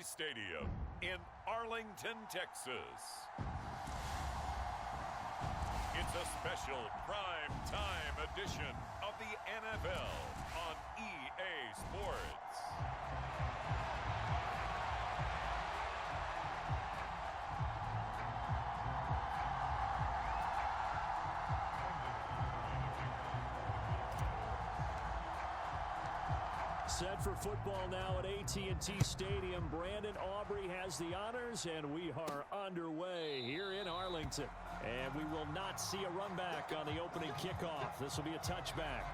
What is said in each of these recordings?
Stadium in Arlington, Texas. It's a special prime time edition of the NFL on EA Sports. Set for football now at AT&T Stadium. Brandon Aubrey has the honors, and we are underway here in Arlington. And we will not see a run back on the opening kickoff. This will be a touchback.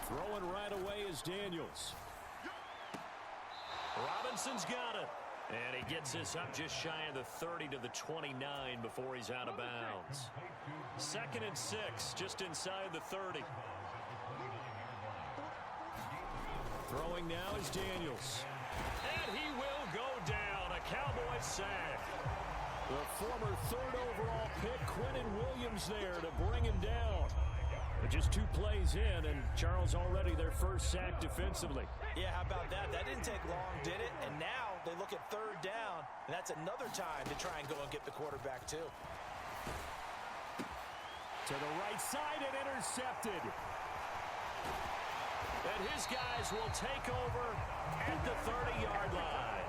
Throwing right away is Daniels. Robinson's got it. And he gets this up just shy of the 30 to the 29 before he's out of bounds. 2nd and 6, just inside the 30. Throwing now is Daniels. And he will go down. A Cowboys sack. The former 3rd overall pick, Quentin Williams, there to bring him down. But just 2 plays in, and Charles already their first sack defensively. Yeah, how about that? That didn't take long, did it? And now they look at 3rd down, and that's another time to try and go and get the quarterback, too. To the right side and intercepted. And his guys will take over at the 30-yard line.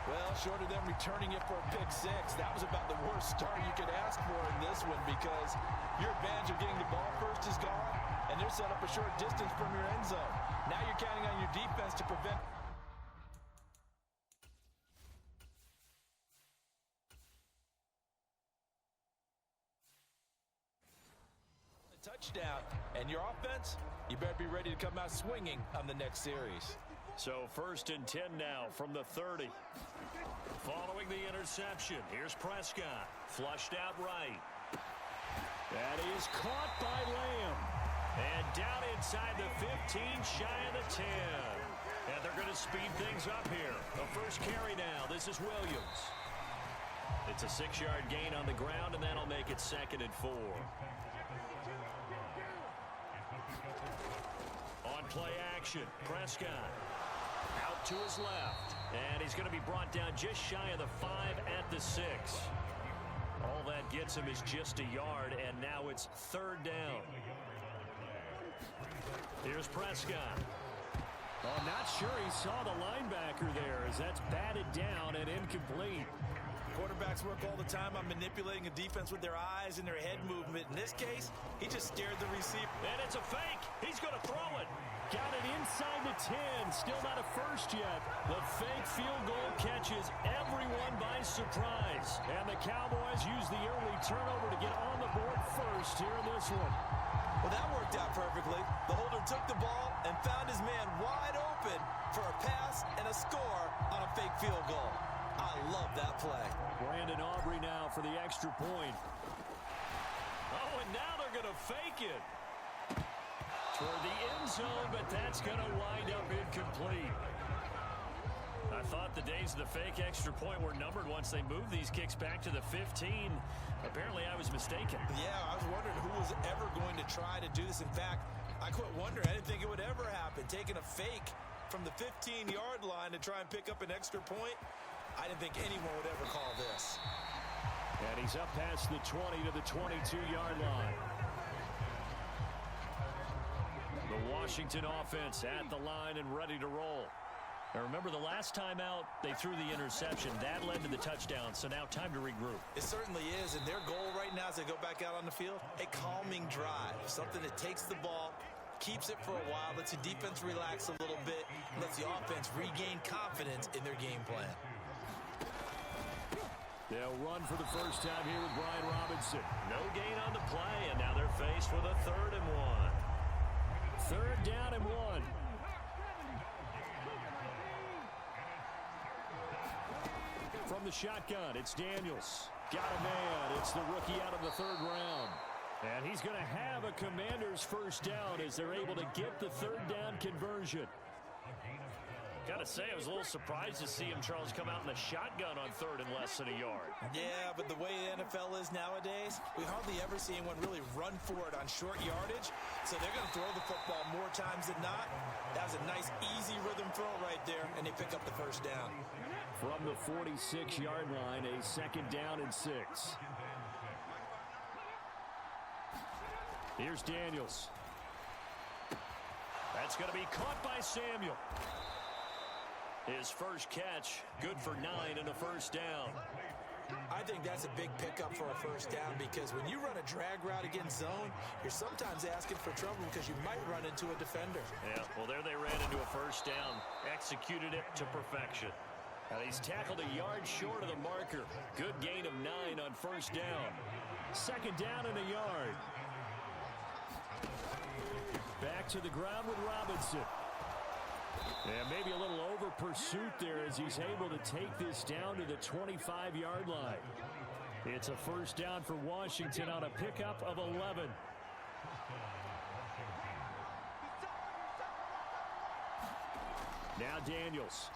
Well, short of them returning it for a pick 6, that was about the worst start you could ask for in this one, because your advantage of getting the ball first is gone, and they're set up a short distance from your end zone. Now you're counting on your defense to prevent a touchdown. And your offense, you better be ready to come out swinging on the next series. So 1st and 10 now from the 30. Following the interception, here's Prescott. Flushed out right. That is caught by Lamb. And down inside the 15, shy of the 10. And they're going to speed things up here. The first carry now. This is Williams. It's a 6-yard gain on the ground, and that'll make it 2nd and 4. On play action, Prescott. Out to his left. And he's going to be brought down just shy of the 5 at the 6. All that gets him is just a yard, and now it's 3rd down. Here's Prescott. Oh, not sure he saw the linebacker there as that's batted down and incomplete. Quarterbacks work all the time on manipulating a defense with their eyes and their head movement. In this case, he just scared the receiver. And it's a fake. He's going to throw it. Got it inside the 10. Still not a first yet. The fake field goal catches everyone by surprise. And the Cowboys use the early turnover to get on the board first here in this one. Well, that worked out perfectly. The holder took the ball and found his man wide open for a pass and a score on a fake field goal. I love that play. Brandon Aubrey now for the extra point. Oh, and now they're going to fake it. Toward the end zone, but that's going to wind up incomplete. I thought the days of the fake extra point were numbered once they moved these kicks back to the 15. Apparently, I was mistaken. Yeah, I was wondering who was ever going to try to do this. In fact, I quit wondering. I didn't think it would ever happen. Taking a fake from the 15-yard line to try and pick up an extra point, I didn't think anyone would ever call this. And he's up past the 20 to the 22-yard line. The Washington offense at the line and ready to roll. Now remember, the last time out, they threw the interception. That led to the touchdown, so now time to regroup. It certainly is, and their goal right now as they go back out on the field, a calming drive, something that takes the ball, keeps it for a while, lets the defense relax a little bit, lets the offense regain confidence in their game plan. They'll run for the first time here with Brian Robinson. No gain on the play, and now they're faced with a 3rd and 1. 3rd down and 1. From the shotgun, it's Daniels. Got a man. It's the rookie out of the 3rd round. And he's going to have a Commanders first down as they're able to get the 3rd down conversion. Gotta say, I was a little surprised to see him, Charles, come out in the shotgun on third and less than a yard. Yeah, but the way the NFL is nowadays, we hardly ever see anyone really run for it on short yardage. So they're going to throw the football more times than not. That was a nice, easy rhythm throw right there, and they pick up the first down. From the 46-yard line, a second down and 6. Here's Daniels. That's going to be caught by Samuel. His first catch, good for 9 and a first down. I think that's a big pickup for a first down because when you run a drag route against zone, you're sometimes asking for trouble because you might run into a defender. Yeah, well, there they ran into a first down. Executed it to perfection. Now he's tackled a yard short of the marker. Good gain of 9 on first down. Second down and a yard. Back to the ground with Robinson. And maybe a little over pursuit there as he's able to take this down to the 25-yard line. It's a first down for Washington on a pickup of 11. Now Daniels.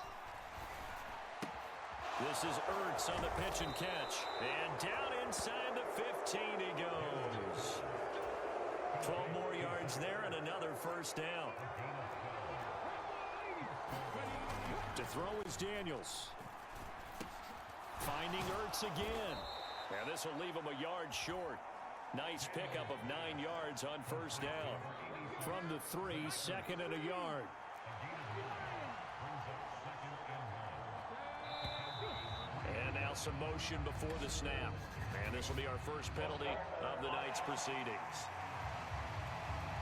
This is Ertz on the pitch and catch. And down inside the 15 he goes. 12 more yards there and another first down. To throw is Daniels. Finding Ertz again. And this will leave him a yard short. Nice pickup of 9 yards on first down. From the 3, second and a yard. And now some motion before the snap. And this will be our first penalty of the night's proceedings.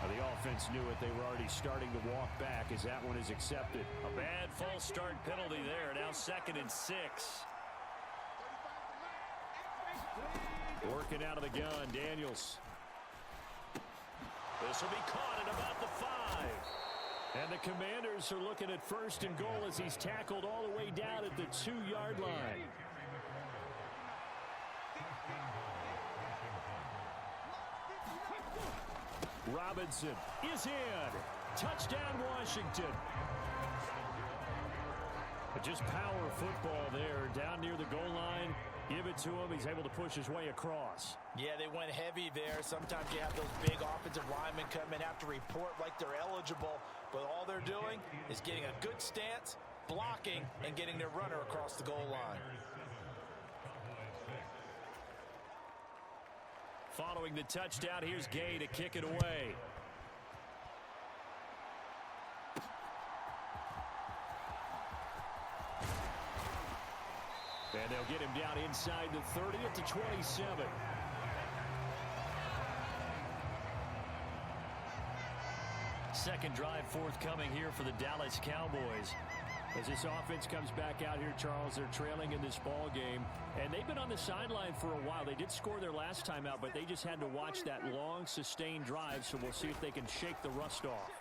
The offense knew it. They were already starting to walk back as that one is accepted. A bad false start penalty there. Now second and 6. Working out of the gun, Daniels. This will be caught at about the 5. And the Commanders are looking at first and goal as he's tackled all the way down at the 2-yard line. Robinson is in. Touchdown, Washington. But just power football there down near the goal line. Give it to him. He's able to push his way across. Yeah, they went heavy there. Sometimes you have those big offensive linemen come in, have to report like they're eligible. But all they're doing is getting a good stance, blocking, and getting their runner across the goal line. Following the touchdown, here's Gay to kick it away. And they'll get him down inside the 30 at the 27. Second drive forthcoming here for the Dallas Cowboys. As this offense comes back out here, Charles, they're trailing in this ball game. And they've been on the sideline for a while. They did score their last time out, but they just had to watch that long, sustained drive. So we'll see if they can shake the rust off.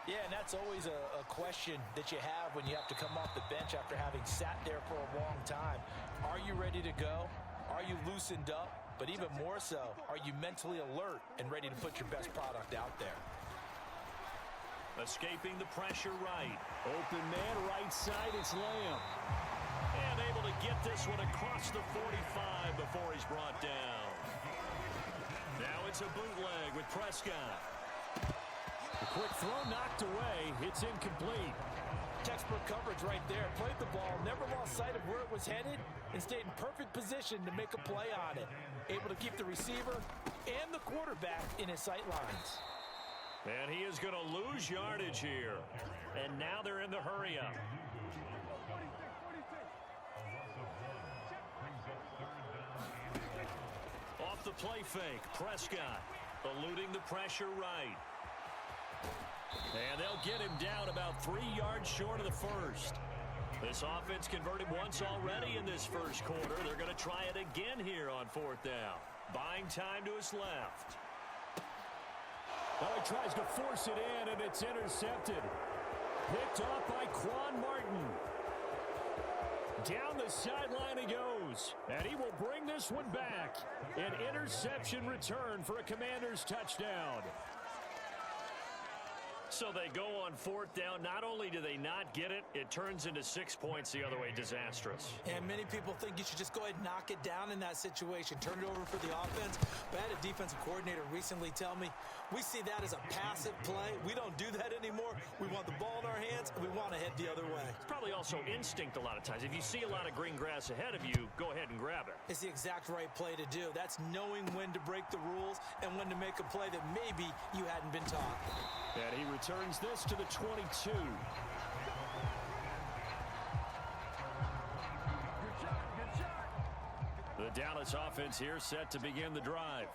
Yeah, and that's always a question that you have when you have to come off the bench after having sat there for a long time. Are you ready to go? Are you loosened up? But even more so, are you mentally alert and ready to put your best product out there? Escaping the pressure right. Open man right side, it's Lamb. And able to get this one across the 45 before he's brought down. Now it's a bootleg with Prescott. The quick throw knocked away. It's incomplete. Textbook coverage right there. Played the ball, never lost sight of where it was headed, and stayed in perfect position to make a play on it. Able to keep the receiver and the quarterback in his sight lines. And he is going to lose yardage here. And now they're in the hurry-up. Off the play fake, Prescott eluding the pressure right. And they'll get him down about 3 yards short of the first. This offense converted once already in this first quarter. They're going to try it again here on fourth down. Buying time to his left. Well, he tries to force it in, and it's intercepted. Picked off by Quan Martin. Down the sideline he goes, and he will bring this one back. An interception return for a Commanders touchdown. So they go on fourth down. Not only do they not get it, it turns into 6 points the other way. Disastrous. And many people think you should just go ahead and knock it down in that situation. Turn it over for the offense. But I had a defensive coordinator recently tell me, we see that as a passive play. We don't do that anymore. We want the ball in our hands, and we want to head the other way. It's probably also instinct a lot of times. If you see a lot of green grass ahead of you, go ahead and grab it. It's the exact right play to do. That's knowing when to break the rules and when to make a play that maybe you hadn't been taught. And he returns this to the 22. The Dallas offense here set to begin the drive.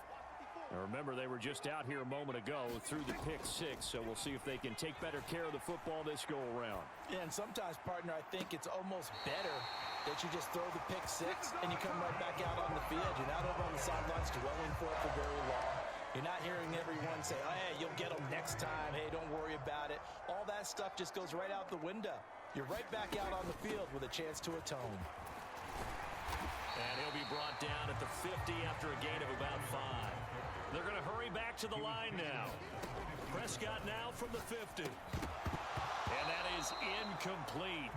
Now remember, they were just out here a moment ago through the pick six, so we'll see if they can take better care of the football this go-around. Yeah, and sometimes, partner, I think it's almost better that you just throw the pick six and you come right back out on the field. You're not over on the sidelines dwelling for it for very long. You're not hearing everyone say, oh, hey, you'll get them next time. Hey, don't worry about it. All that stuff just goes right out the window. You're right back out on the field with a chance to atone. And he'll be brought down at the 50 after a gain of about 5. They're going to hurry back to the line now. Prescott now from the 50. And that is incomplete.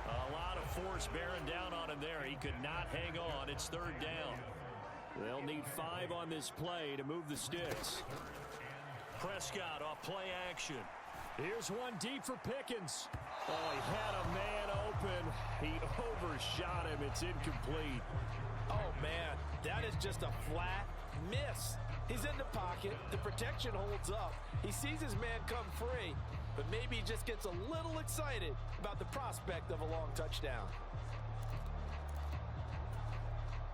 A lot of force bearing down on him there. He could not hang on. It's third down. They'll need 5 on this play to move the sticks. Prescott off play action. Here's one deep for Pickens. Oh, he had a man open. He overshot him. It's incomplete. Oh, man, that is just a flat miss. He's in the pocket. The protection holds up. He sees his man come free, but maybe he just gets a little excited about the prospect of a long touchdown.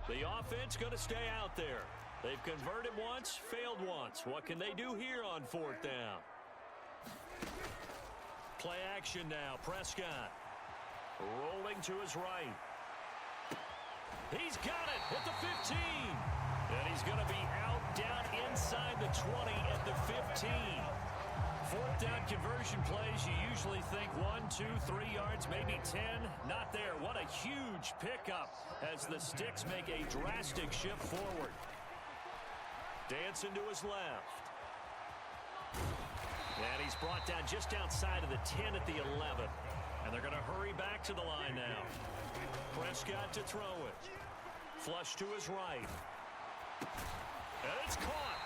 The offense going to stay out there. They've converted once, failed once. What can they do here on fourth down? Play action now. Prescott rolling to his right. He's got it at the 15. And he's going to be out down inside the 20 at the 15. Fourth down conversion plays, you usually think 1, 2, 3 yards, maybe 10. Not there. What a huge pickup as the sticks make a drastic shift forward. Dancing to his left. And he's brought down just outside of the 10 at the 11. And they're going to hurry back to the line now. Prescott to throw it. Flush to his right. And it's caught.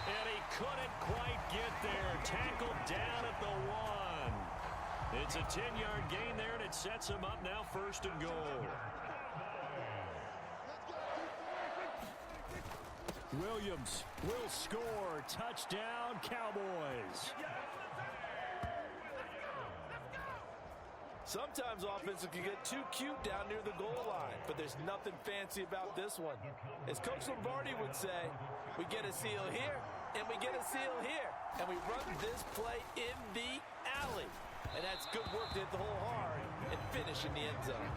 And he couldn't quite get there. Tackled down at the 1. It's a 10-yard gain there, and it sets him up now first and goal. Williams will score. Touchdown, Cowboys. Sometimes offenses can get too cute down near the goal line, but there's nothing fancy about this one. As Coach Lombardi would say, we get a seal here, and we get a seal here, and we run this play in the alley. And that's good work to hit the hole hard and finish in the end zone.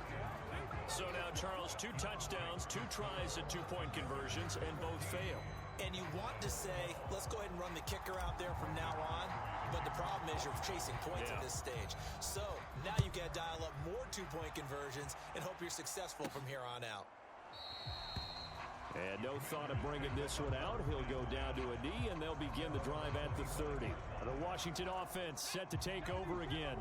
So now, Charles, 2 touchdowns, 2 tries at 2-point conversions, and both fail. And you want to say, let's go ahead and run the kicker out there from now on. But the problem is you're chasing points at this stage. So now you got to dial up more 2-point conversions and hope you're successful from here on out. And no thought of bringing this one out. He'll go down to a knee, and they'll begin the drive at the 30. The Washington offense set to take over again.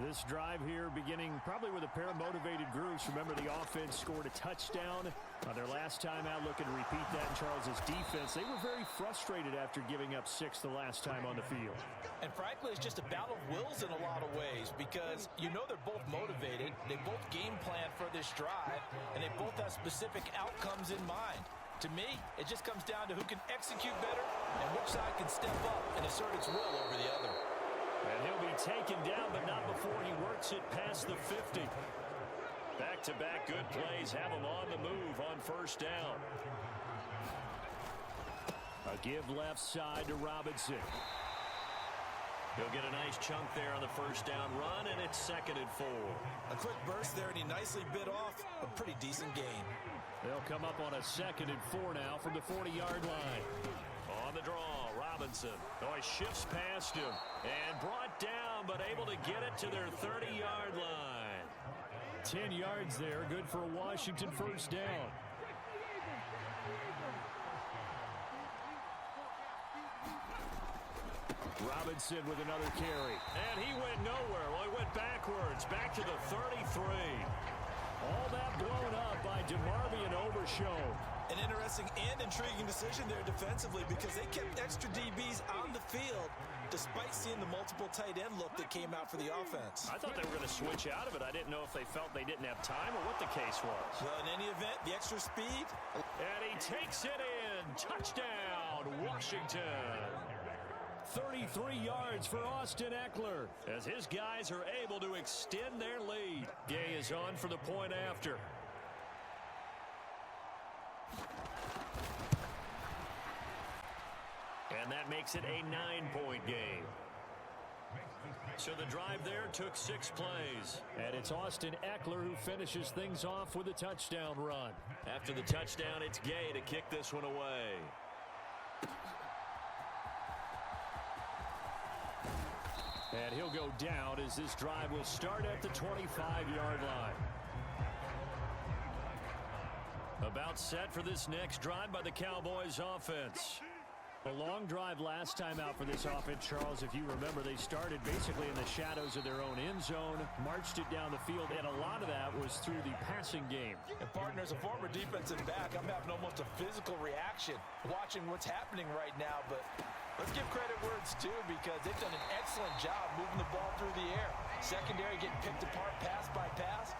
This drive here beginning probably with a pair of motivated groups. Remember, the offense scored a touchdown their last time out, looking to repeat that in Charles's defense. They were very frustrated after giving up 6 the last time on the field. And frankly, it's just a battle of wills in a lot of ways because you know they're both motivated. They both game plan for this drive, and they both have specific outcomes in mind. To me, it just comes down to who can execute better and which side can step up and assert its will over the other. And he'll be taken down, but not before he works it past the 50. Back-to-back good plays have him on the move on first down. A give left side to Robinson. He'll get a nice chunk there on the first down run, and it's 2nd and 4. A quick burst there, and he nicely bit off a pretty decent gain. They'll come up on a 2nd and 4 now from the 40-yard line. On the draw, Robinson. Oh, he shifts past him and brought down, but able to get it to their 30-yard line. 10 yards there, good for a Washington first down. Robinson with another carry. And he went nowhere. Well, he went backwards, back to the 33. All that blown up by DeMarvion Overshown. An interesting and intriguing decision there defensively because they kept extra DBs on the field despite seeing the multiple tight end look that came out for the offense. I thought they were going to switch out of it. I didn't know if they felt they didn't have time or what the case was. Well, in any event, the extra speed. And he takes it in. Touchdown, Washington. 33 yards for Austin Eckler as his guys are able to extend their lead. Gay is on for the point after. And that makes it a 9-point game. So the drive there took 6 plays. And it's Austin Eckler who finishes things off with a touchdown run. After the touchdown, it's Gay to kick this one away. And he'll go down as this drive will start at the 25-yard line. About set for this next drive by the Cowboys offense. A long drive last time out for this offense, Charles. If you remember, they started basically in the shadows of their own end zone, marched it down the field, and a lot of that was through the passing game. And partner, as a former defensive back, I'm having almost a physical reaction watching what's happening right now. But let's give credit where it's due because they've done an excellent job moving the ball through the air. Secondary getting picked apart pass by pass.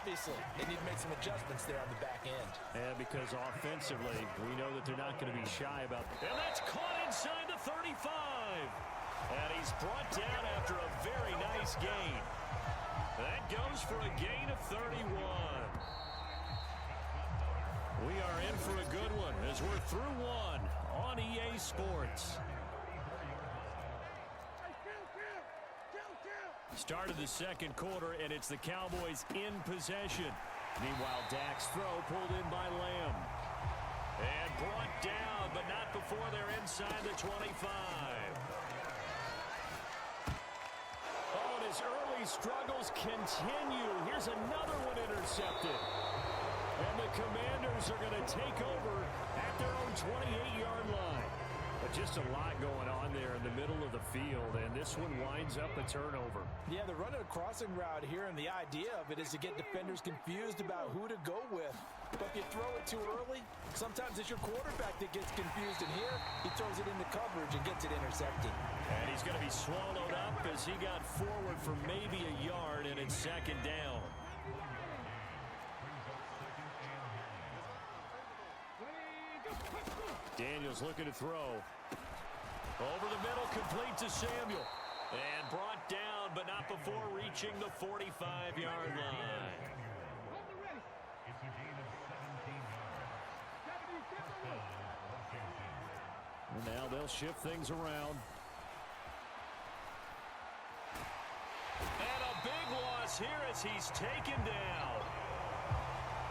Obviously, they need to make some adjustments there on the back end. Yeah, because offensively, we know that they're not going to be shy about that. And that's caught inside the 35. And he's brought down after a very nice gain. That goes for a gain of 31. We are in for a good one as we're through one on EA Sports. Start of the second quarter, and it's the Cowboys in possession. Meanwhile, Dak's throw pulled in by Lamb. And brought down, but not before they're inside the 25. Oh, and his early struggles continue. Here's another one intercepted. And the Commanders are going to take over at their own 28-yard line. But just a lot going on there in the middle of the field, and this one winds up a turnover. Yeah, they're running a crossing route here, and the idea of it is to get defenders confused about who to go with. But if you throw it too early, sometimes it's your quarterback that gets confused, and here he throws it into coverage and gets it intercepted. And he's going to be swallowed up as he got forward for maybe a yard, and it's second down. Daniels looking to throw. Over the middle, complete to Samuel. And brought down, but not before reaching the 45-yard line. And now they'll shift things around. And a big loss here as he's taken down.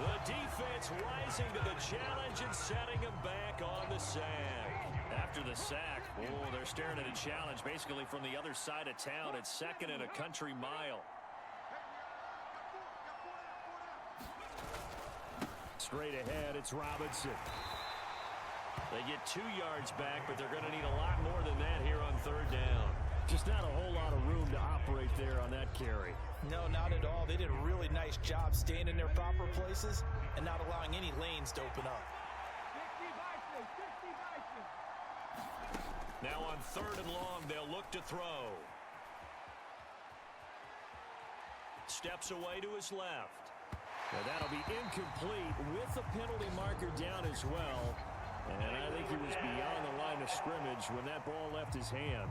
The defense rising to the challenge and setting him back on the sack. After the sack, oh, they're staring at a challenge basically from the other side of town. It's second and a country mile. Straight ahead, it's Robinson. They get 2 yards back, but they're going to need a lot more than that here on third down. Just not a whole lot of room to operate there on that carry. No, not at all. They did a really nice job staying in their proper places and not allowing any lanes to open up. Now on third and long, they'll look to throw. Steps away to his left. Now that'll be incomplete with the penalty marker down as well. And I think he was beyond the line of scrimmage when that ball left his hand.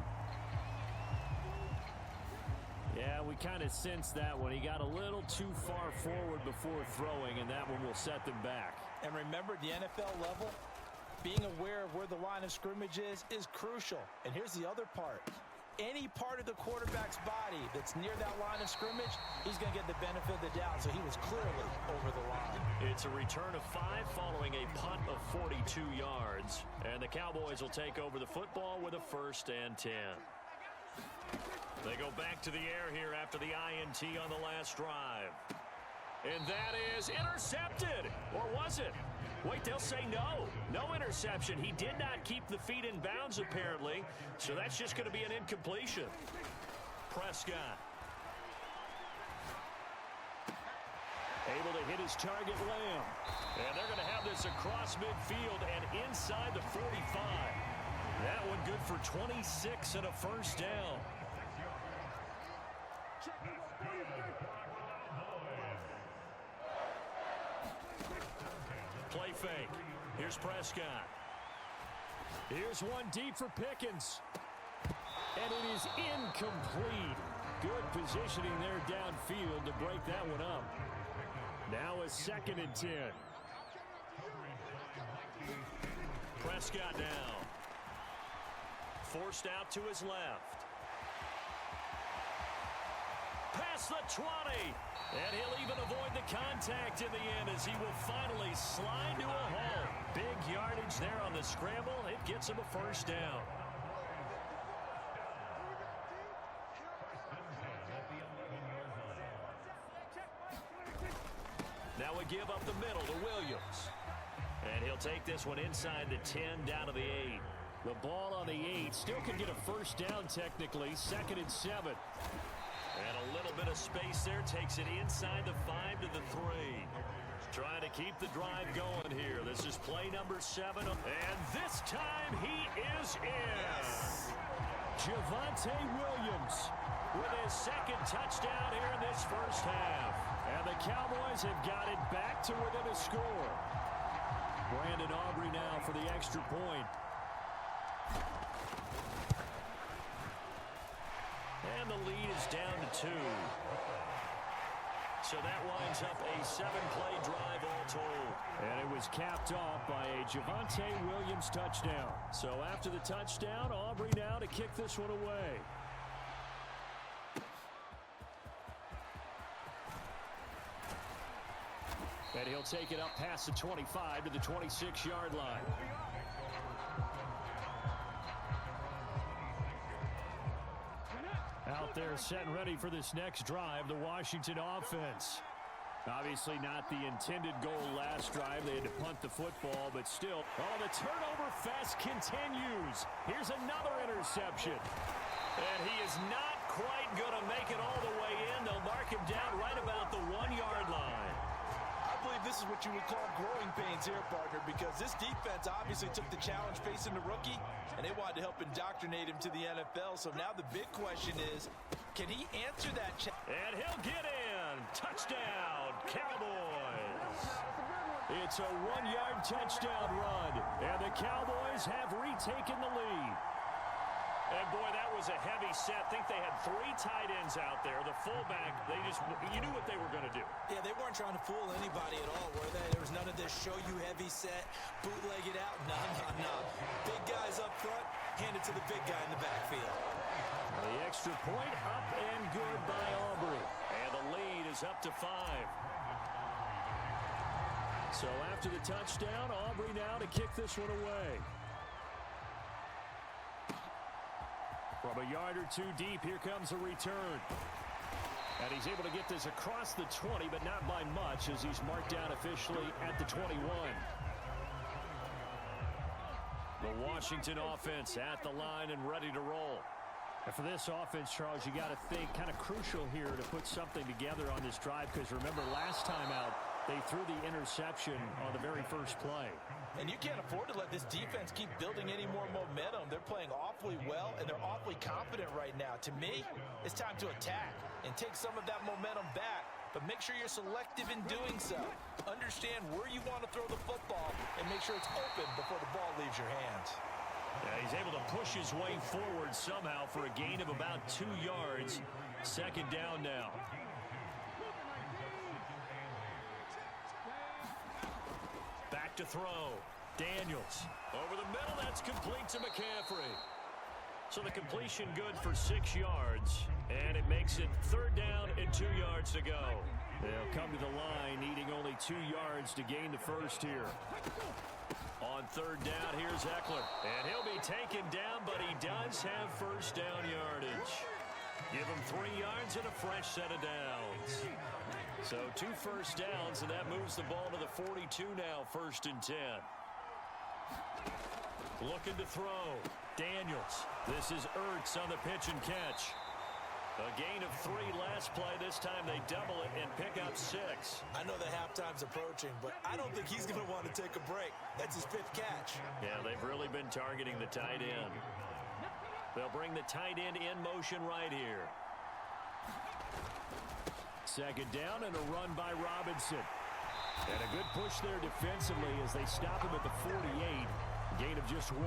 Yeah, we kind of sensed that one. He got a little too far forward before throwing, and that one will set them back. And remember, the NFL level, being aware of where the line of scrimmage is crucial. And here's the other part. Any part of the quarterback's body that's near that line of scrimmage, he's going to get the benefit of the doubt. So he was clearly over the line. It's a return of 5 following a punt of 42 yards. And the Cowboys will take over the football with a 1st and 10. They go back to the air here after the INT on the last drive. And that is intercepted. Or was it? Wait, they'll say no. No interception. He did not keep the feet in bounds, apparently. So that's just going to be an incompletion. Prescott. Able to hit his target, Lamb. And they're going to have this across midfield and inside the 45. That one good for 26 and a first down. Play fake. Here's Prescott. Here's one deep for Pickens. And it is incomplete. Good positioning there downfield to break that one up. Now a 2nd and 10. Prescott down. Forced out to his left. Past the 20. And he'll even avoid the contact in the end as he will finally slide to a halt. Big yardage there on the scramble. It gets him a first down. Now we give up the middle to Williams. And he'll take this one inside the 10 down to the 8. The ball on the 8 still can get a first down technically. 2nd and 7. And a little bit of space there. Takes it inside the 5 to the 3. Trying to keep the drive going here. This is play number 7. And this time he is in. Yes. Javonte Williams with his 2nd touchdown here in this first half. And the Cowboys have got it back to within a score. Brandon Aubrey now for the extra point. And the lead is down to 2. So that winds up a 7-play drive all told. And it was capped off by a Javonte Williams touchdown. So after the touchdown, Aubrey now to kick this one away. And he'll take it up past the 25 to the 26-yard line. Out there set and ready for this next drive, the Washington offense. Obviously not the intended goal last drive. They had to punt the football, but still. Oh, the turnover fest continues. Here's another interception. And he is not quite going to make it all the way in. They'll mark him down right about the 1-yard line. I believe this is what you would call growing pains here, partner, because this defense obviously took the challenge facing the rookie, and they wanted to help indoctrinate him to the NFL. So now the big question is, can he answer that challenge? And he'll get in. Touchdown, Cowboys. It's a 1-yard touchdown run, and the Cowboys have retaken the lead. And, boy, that was a heavy set. I think they had 3 tight ends out there. The fullback, you knew what they were going to do. Yeah, they weren't trying to fool anybody at all, were they? There was none of this show you heavy set, bootleg it out. No. Big guys up front, hand it to the big guy in the backfield. The extra point up and good by Aubrey. And the lead is up to 5. So after the touchdown, Aubrey now to kick this one away. From a yard or 2 deep, here comes a return. And he's able to get this across the 20, but not by much as he's marked down officially at the 21. The Washington offense at the line and ready to roll. And for this offense, Charles, you got to think kind of crucial here to put something together on this drive because remember last time out, they threw the interception on the very first play. And you can't afford to let this defense keep building any more momentum. They're playing awfully well, and they're awfully confident right now. To me, it's time to attack and take some of that momentum back, but make sure you're selective in doing so. Understand where you want to throw the football and make sure it's open before the ball leaves your hands. Yeah, he's able to push his way forward somehow for a gain of about 2 yards. 2nd down now. Back to throw. Daniels. Over the middle, that's complete to McCaffrey. So the completion good for 6 yards. And it makes it 3rd down and 2 yards to go. They'll come to the line, needing only 2 yards to gain the first here. On 3rd down, here's Eckler. And he'll be taken down, but he does have first down yardage. Give him 3 yards and a fresh set of downs. So 2 first downs, and that moves the ball to the 42 now, 1st and 10. Looking to throw. Daniels. This is Ertz on the pitch and catch. A gain of 3 last play. This time they double it and pick up 6. I know the halftime's approaching, but I don't think he's going to want to take a break. That's his 5th catch. Yeah, they've really been targeting the tight end. They'll bring the tight end in motion right here. 2nd down and a run by Robinson. And a good push there defensively as they stop him at the 48. Gain of just 1.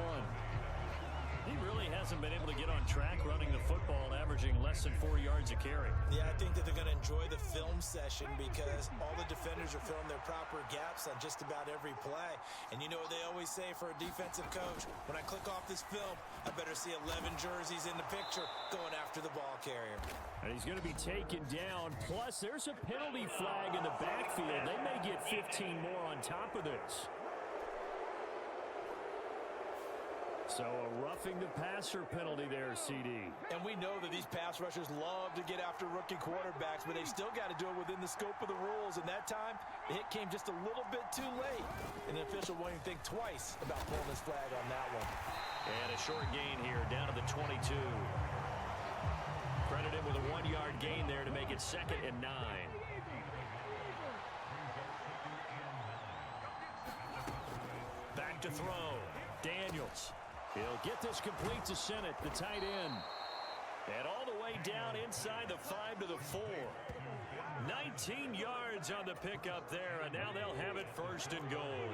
He really hasn't been able to get on track running the football, averaging less than 4 yards a carry. Yeah, I think that they're going to enjoy the film session because all the defenders are filling their proper gaps on just about every play. And you know what they always say for a defensive coach? When I click off this film, I better see 11 jerseys in the picture going after the ball carrier. And he's going to be taken down. Plus, there's a penalty flag in the backfield. They may get 15 more on top of this. So a roughing the passer penalty there, CD. And we know that these pass rushers love to get after rookie quarterbacks, but they've still got to do it within the scope of the rules. And that time, the hit came just a little bit too late. And the official won't even think twice about pulling his flag on that one. And a short gain here, down to the 22. Credited with a 1-yard gain there to make it 2nd and 9. Back to throw. Daniels. He'll get this complete to Sennett, the tight end. And all the way down inside the 5 to the 4. 19 yards on the pickup there, and now they'll have it 1st and goal.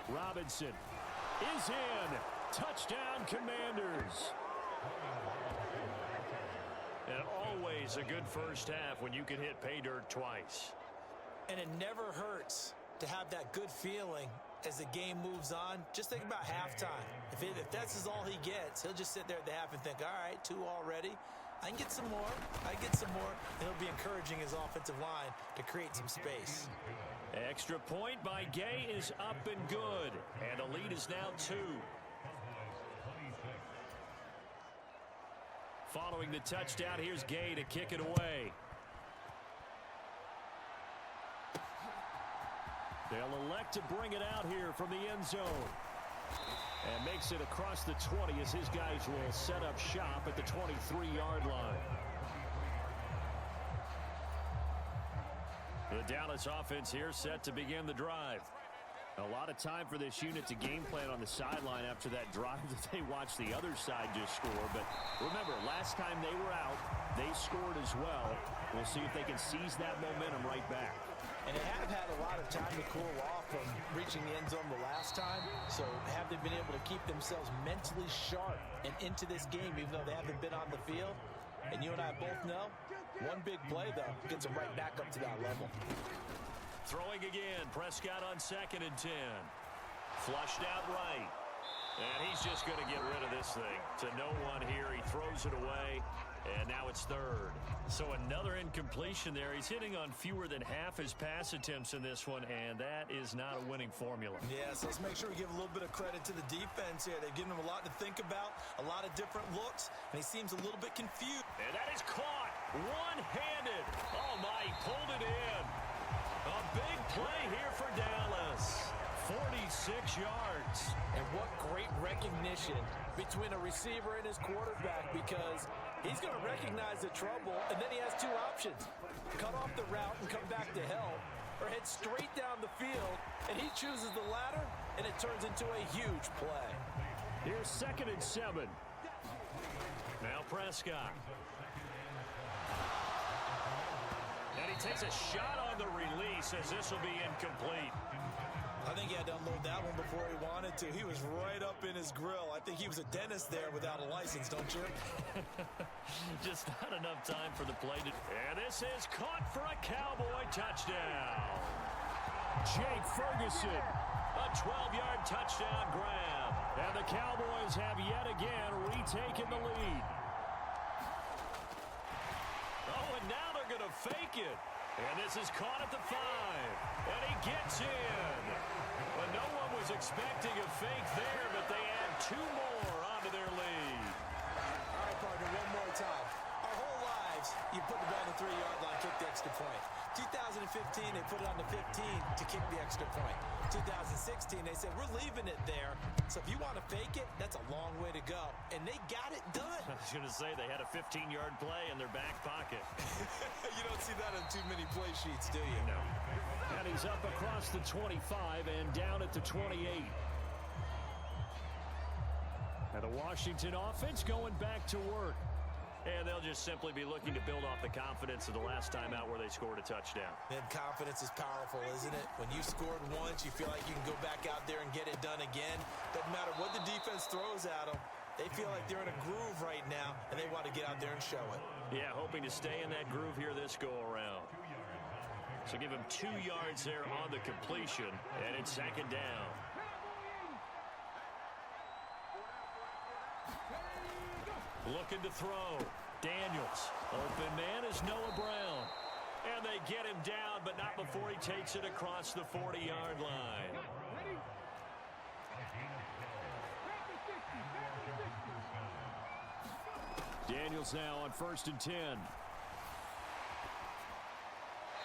Robinson is in. Touchdown, Commanders. And always a good first half when you can hit pay dirt twice. And it never hurts to have that good feeling as the game moves on. Just think about halftime. If that's all he gets, he'll just sit there at the half and think, all right, 2 already. I can get some more. I can get some more. And he'll be encouraging his offensive line to create some space. Extra point by Gay is up and good. And the lead is now 2. Following the touchdown, here's Gay to kick it away. They'll elect to bring it out here from the end zone. And makes it across the 20 as his guys will set up shop at the 23-yard line. The Dallas offense here set to begin the drive. A lot of time for this unit to game plan on the sideline after that drive that they watched the other side just score. But remember, last time they were out, they scored as well. We'll see if they can seize that momentum right back. And they have had a lot of time to cool off from reaching the end zone the last time. So have they been able to keep themselves mentally sharp and into this game even though they haven't been on the field? And you and I both know, one big play, though, gets them right back up to that level. Throwing again, Prescott on 2nd and 10. Flushed out right. And he's just going to get rid of this thing. To no one here, he throws it away. And now it's 3rd. So another incompletion there. He's hitting on fewer than half his pass attempts in this one, and that is not a winning formula. Yeah, so let's make sure we give a little bit of credit to the defense here. They've given him a lot to think about, a lot of different looks, and he seems a little bit confused. And that is caught one-handed. Oh, my, he pulled it in. A big play here for Dallas. 46 yards. And what great recognition between a receiver and his quarterback, because he's going to recognize the trouble, and then he has 2 options. Cut off the route and come back to help, or head straight down the field, and he chooses the latter, and it turns into a huge play. Here's 2nd and 7. Now Prescott. And he takes a shot on the release as this will be incomplete. I think he had to unload that one before he wanted to. He was right up in his grill. I think he was a dentist there without a license, don't you? Just not enough time for the play. And this is caught for a Cowboy touchdown. Jake Ferguson, a 12-yard touchdown grab. And the Cowboys have yet again retaken the lead. Oh, and now they're going to fake it. And this is caught at the 5. And he gets in. But no one was expecting a fake there, but they add 2 more onto their lead. All right, partner, one more time. Our whole drives, you put the ball on the 3-yard line, kick the extra point. 2015, they put it on the 15 to kick the extra point. 2016, they said, we're leaving it there. So if you want to fake it, that's a long way to go. And they got it done. I was going to say they had a 15-yard play in their back pocket. You don't see that on too many play sheets, do you? No. And he's up across the 25 and down at the 28. And the Washington offense going back to work. And they'll just simply be looking to build off the confidence of the last time out where they scored a touchdown. And confidence is powerful, isn't it? When you scored once, you feel like you can go back out there and get it done again. Doesn't matter what the defense throws at them. They feel like they're in a groove right now, and they want to get out there and show it. Yeah, hoping to stay in that groove here this go-around. So give him 2 yards there on the completion, and it's second down. Looking to throw. Daniels. Open man is Noah Brown. And they get him down, but not before he takes it across the 40-yard line. Daniels now on 1st and 10.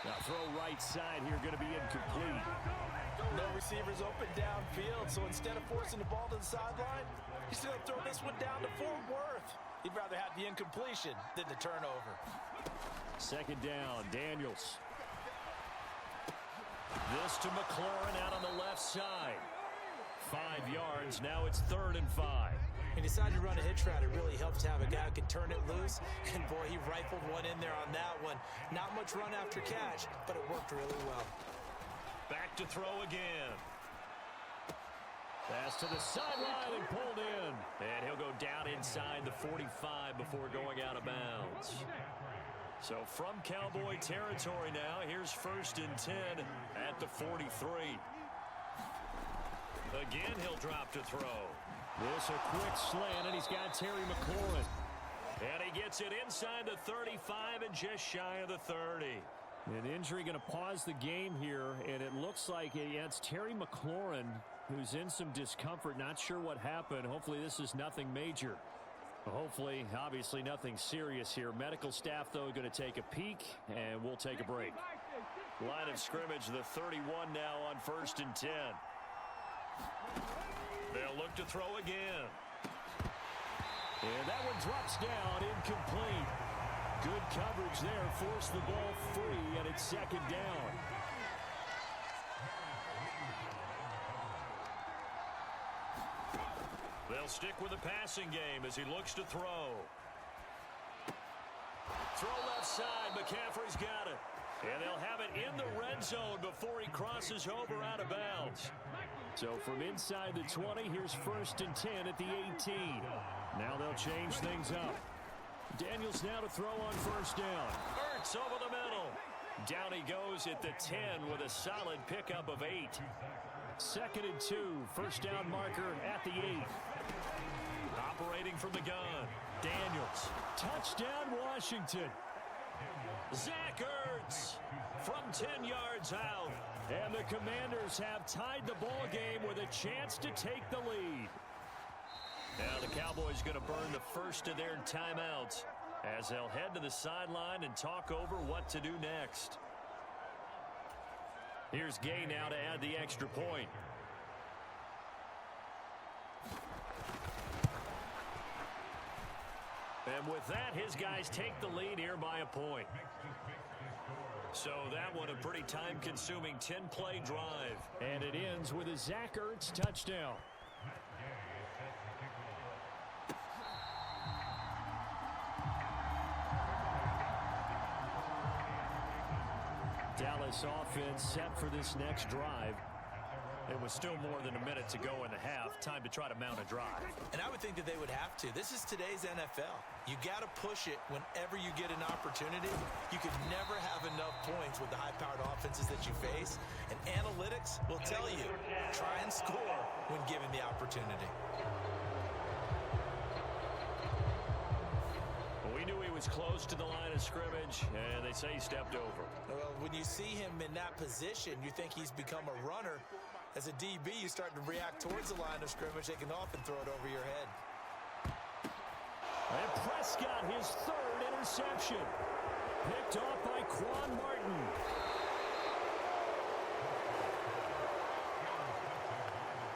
Now throw right side here, going to be incomplete. No receivers open downfield, so instead of forcing the ball to the sideline, he's going to throw this one down to Fort Worth. He'd rather have the incompletion than the turnover. Second down, Daniels. This to McLaurin out on the left side. 5 yards, now it's 3rd and 5. He decided to run a hitch route. It really helps to have a guy who can turn it loose. And boy, he rifled one in there on that one. Not much run after catch, but it worked really well. Back to throw again. Pass to the sideline and pulled in. And he'll go down inside the 45 before going out of bounds. So from Cowboy territory now, here's 1st and 10 at the 43. Again, he'll drop to throw. This a quick slant, and he's got Terry McLaurin. And he gets it inside the 35 and just shy of the 30. An injury going to pause the game here, and it looks like it's Terry McLaurin who's in some discomfort. Not sure what happened. Hopefully this is nothing major. Hopefully, obviously nothing serious here. Medical staff, though, going to take a peek, and we'll take a break. Line of scrimmage, the 31 now on 1st and 10. They'll look to throw again. And that one drops down, incomplete. Good coverage there, forced the ball free, and it's second down. They'll stick with the passing game as he looks to throw. Throw left side, McCaffrey's got it. And they'll have it in the red zone before he crosses over out of bounds. So from inside the 20, here's 1st and 10 at the 18. Now they'll change things up. Daniels now to throw on 1st down. Ertz over the middle. Down he goes at the 10 with a solid pickup of 8. 2nd and 2, 1st down marker at the 8. Operating from the gun. Daniels. Touchdown, Washington. Zach Ertz from 10 yards out. And the Commanders have tied the ball game with a chance to take the lead. Now the Cowboys going to burn the first of their timeouts as they'll head to the sideline and talk over what to do next. Here's Gay now to add the extra point. And with that, his guys take the lead here by a point. So that one a pretty time-consuming 10-play drive. And it ends with a Zach Ertz touchdown. Dallas offense set for this next drive. It was still more than a minute to go in the half. Time to try to mount a drive. And I would think that they would have to. This is today's NFL. You got to push it whenever you get an opportunity. You could never have enough points with the high-powered offenses that you face. And analytics will tell you, try and score when given the opportunity. We knew he was close to the line of scrimmage, and they say he stepped over. Well, when you see him in that position, you think he's become a runner. As a DB, you start to react towards the line of scrimmage. They can often throw it over your head. And Prescott, his 3rd interception. interception. Picked off by Quan Martin.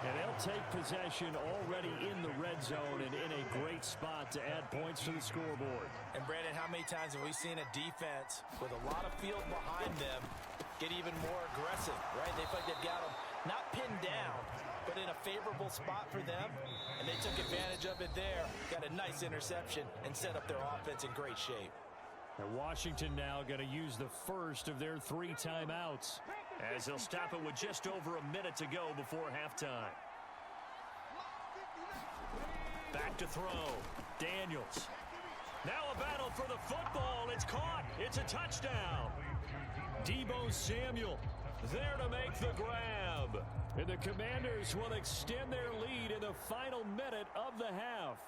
And they'll take possession already in the red zone and in a great spot to add points to the scoreboard. And, Brandon, how many times have we seen a defense with a lot of field behind them get even more aggressive, right? They feel like they've got them not pinned down, but in a favorable spot for them, and they took advantage of it there, got a nice interception, and set up their offense in great shape. And Washington now going to use the first of their 3 timeouts, as they'll stop it with just over a minute to go before halftime. Back to throw. Daniels. Now a battle for the football. It's caught. It's a touchdown. Deebo Samuel there to make the grab. And the Commanders will extend their lead in the final minute of the half.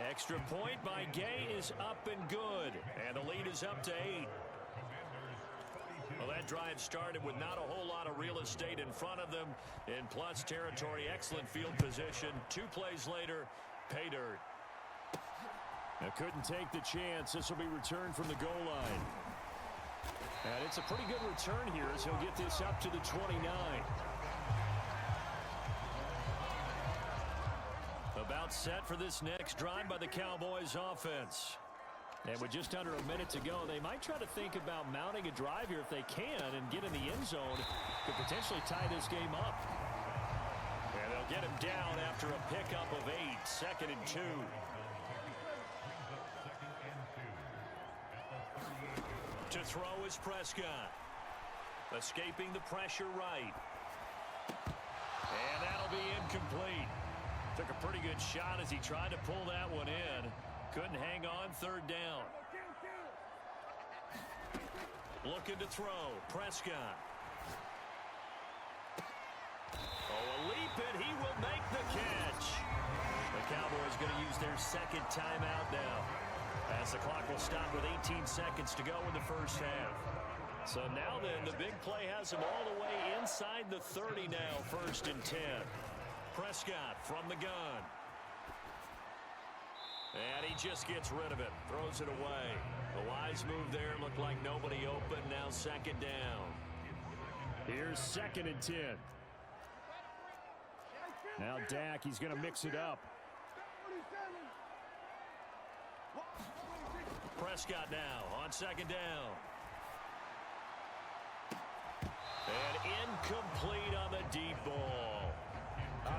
Extra point by Gay is up and good. And the lead is up to 8. Well, that drive started with not a whole lot of real estate in front of them. In plus territory, excellent field position. 2 plays later, pay dirt. Now couldn't take the chance. This will be returned from the goal line. And it's a pretty good return here as he'll get this up to the 29. About set for this next drive by the Cowboys offense. And with just under a minute to go, they might try to think about mounting a drive here if they can and get in the end zone to potentially tie this game up. And they'll get him down after a pickup of 8, 2nd and 2. To throw is Prescott. Escaping the pressure right. And that'll be incomplete. Took a pretty good shot as he tried to pull that one in. Couldn't hang on, 3rd down. Looking to throw. Prescott. Oh, a leap, and he will make the catch. The Cowboys going to use their 2nd timeout now, as the clock will stop with 18 seconds to go in the first half. So now then, the big play has him all the way inside the 30 now, 1st and 10. Prescott from the gun. And he just gets rid of it. Throws it away. The wise move there. Looked like nobody open. Now 2nd down. Here's 2nd and 10. Now Dak, he's going to mix it up. Prescott now on 2nd down. And incomplete on the deep ball.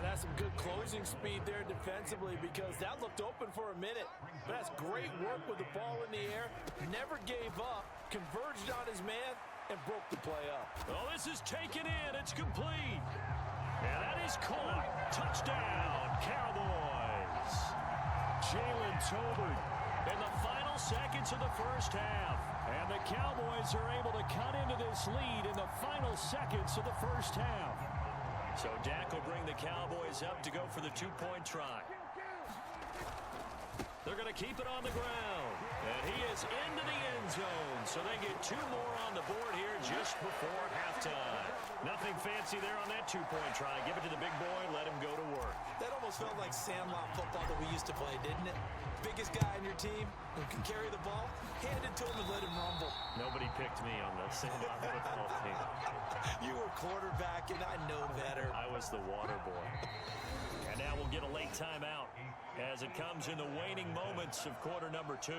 That's some good closing speed there defensively, because that looked open for a minute. But that's great work with the ball in the air. Never gave up, converged on his man, and broke the play up. Oh, this is taken in. It's complete. And that is caught. Touchdown, Cowboys. Jalen Tolbert in the final seconds of the first half. And the Cowboys are able to cut into this lead in the final seconds of the first half. So Dak will bring the Cowboys up to go for the 2-point try. They're going to keep it on the ground. And he is into the end zone. So they get 2 more on the board here just before halftime. Nothing fancy there on that 2-point try. Give it to the big boy, let him go to work. That almost felt like sandlot football that we used to play, didn't it? Biggest guy on your team who can carry the ball, hand it to him and let him rumble. Nobody picked me on the sandlot football team. You were quarterback, and I know better. I was the water boy. And now we'll get a late timeout as it comes in the waning moments of quarter number 2.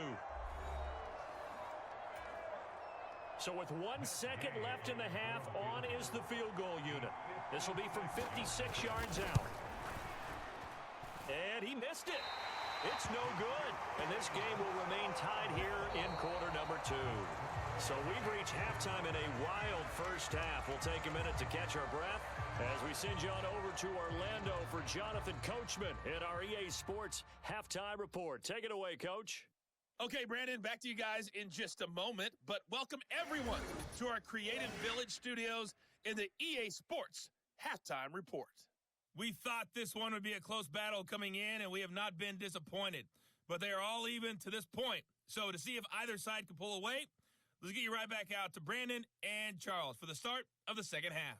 So with 1 second left in the half, on is the field goal unit. This will be from 56 yards out. And he missed it. It's no good. And this game will remain tied here in quarter number 2. So we've reached halftime in a wild first half. We'll take a minute to catch our breath as we send you on over to Orlando for Jonathan Coachman in our EA Sports Halftime Report. Take it away, Coach. Okay, Brandon, back to you guys in just a moment, but welcome everyone to our Creative Village studios in the EA Sports Halftime Report. We thought this one would be a close battle coming in, and we have not been disappointed, but they are all even to this point. So to see if either side can pull away, let's get you right back out to Brandon and Charles for the start of the second half.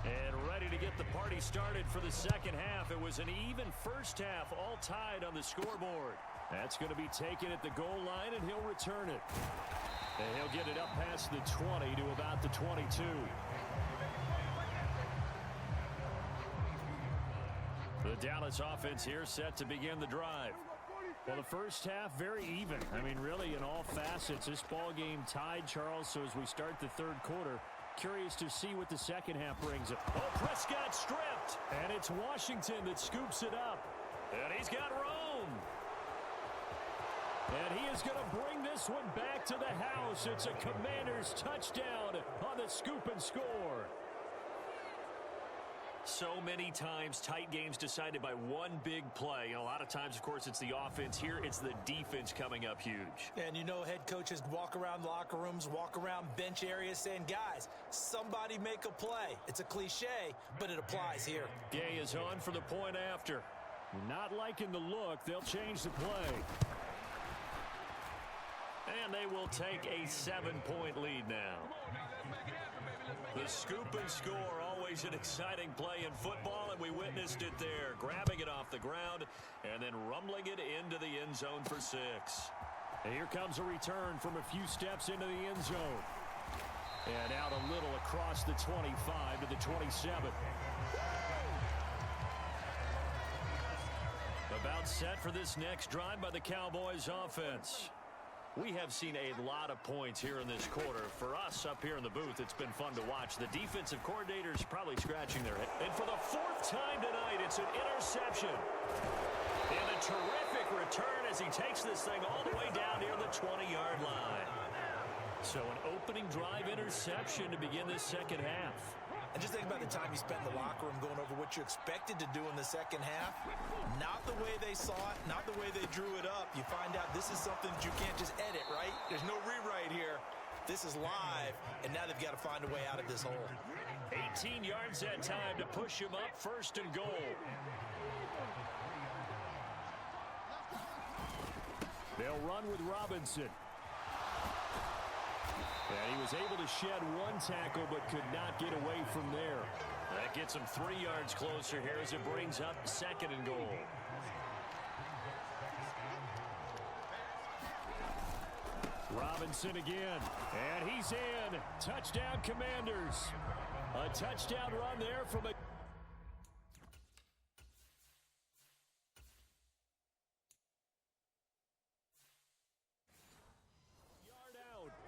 And ready to get the party started for the second half. It was an even first half, all tied on the scoreboard. That's going to be taken at the goal line, and he'll return it. And he'll get it up past the 20 to about the 22. The Dallas offense here set to begin the drive. Well, the first half, very even. I mean, really, in all facets, this ball game tied, Charles. So as we start the third quarter, curious to see what the second half brings up. Oh, Prescott stripped. And it's Washington that scoops it up. And he's got Rome. And he is going to bring this one back to the house. It's a Commanders touchdown on the scoop and score. So many times, tight games decided by one big play. And a lot of times, of course, it's the offense. Here, it's the defense coming up huge. And you know, head coaches walk around locker rooms, walk around bench areas saying, guys, somebody make a play. It's a cliche, but it applies here. Gay is on for the point after. Not liking the look. They'll change the play. And they will take a 7-point lead now. The scoop and score, always an exciting play in football, and we witnessed it there. Grabbing it off the ground and then rumbling it into the end zone for 6. And here comes a return from a few steps into the end zone. And out a little across the 25 to the 27. About set for this next drive by the Cowboys offense. We have seen a lot of points here in this quarter. For us up here in the booth, it's been fun to watch. The defensive coordinators probably scratching their head. And for the 4th time tonight, it's an interception. And a terrific return as he takes this thing all the way down near the 20-yard line. So an opening drive interception to begin this second half. And just think about the time you spent in the locker room going over what you expected to do in the second half. Not the way they saw it, not the way they drew it up. You find out this is something that you can't just edit, right? There's no rewrite here. This is live, and now they've got to find a way out of this hole. 18 yards that time to push him up, 1st and goal. They'll run with Robinson. And he was able to shed one tackle but could not get away from there. That gets him 3 yards closer here as it brings up 2nd and goal. Robinson again. And he's in. Touchdown, Commanders. A touchdown run there from a...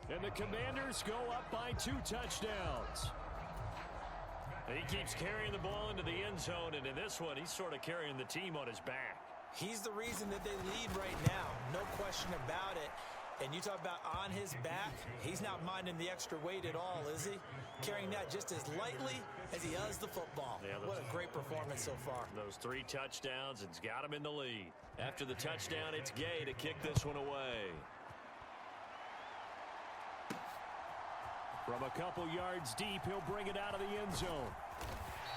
And the Commanders go up by 2 touchdowns. He keeps carrying the ball into the end zone, and in this one, he's sort of carrying the team on his back. He's the reason that they lead right now. No question about it. And you talk about on his back, he's not minding the extra weight at all, is he? Carrying that just as lightly as he does the football. Yeah, what a great performance so far. Those 3 touchdowns, it's got him in the lead. After the touchdown, it's Gay to kick this one away. From a couple yards deep, he'll bring it out of the end zone.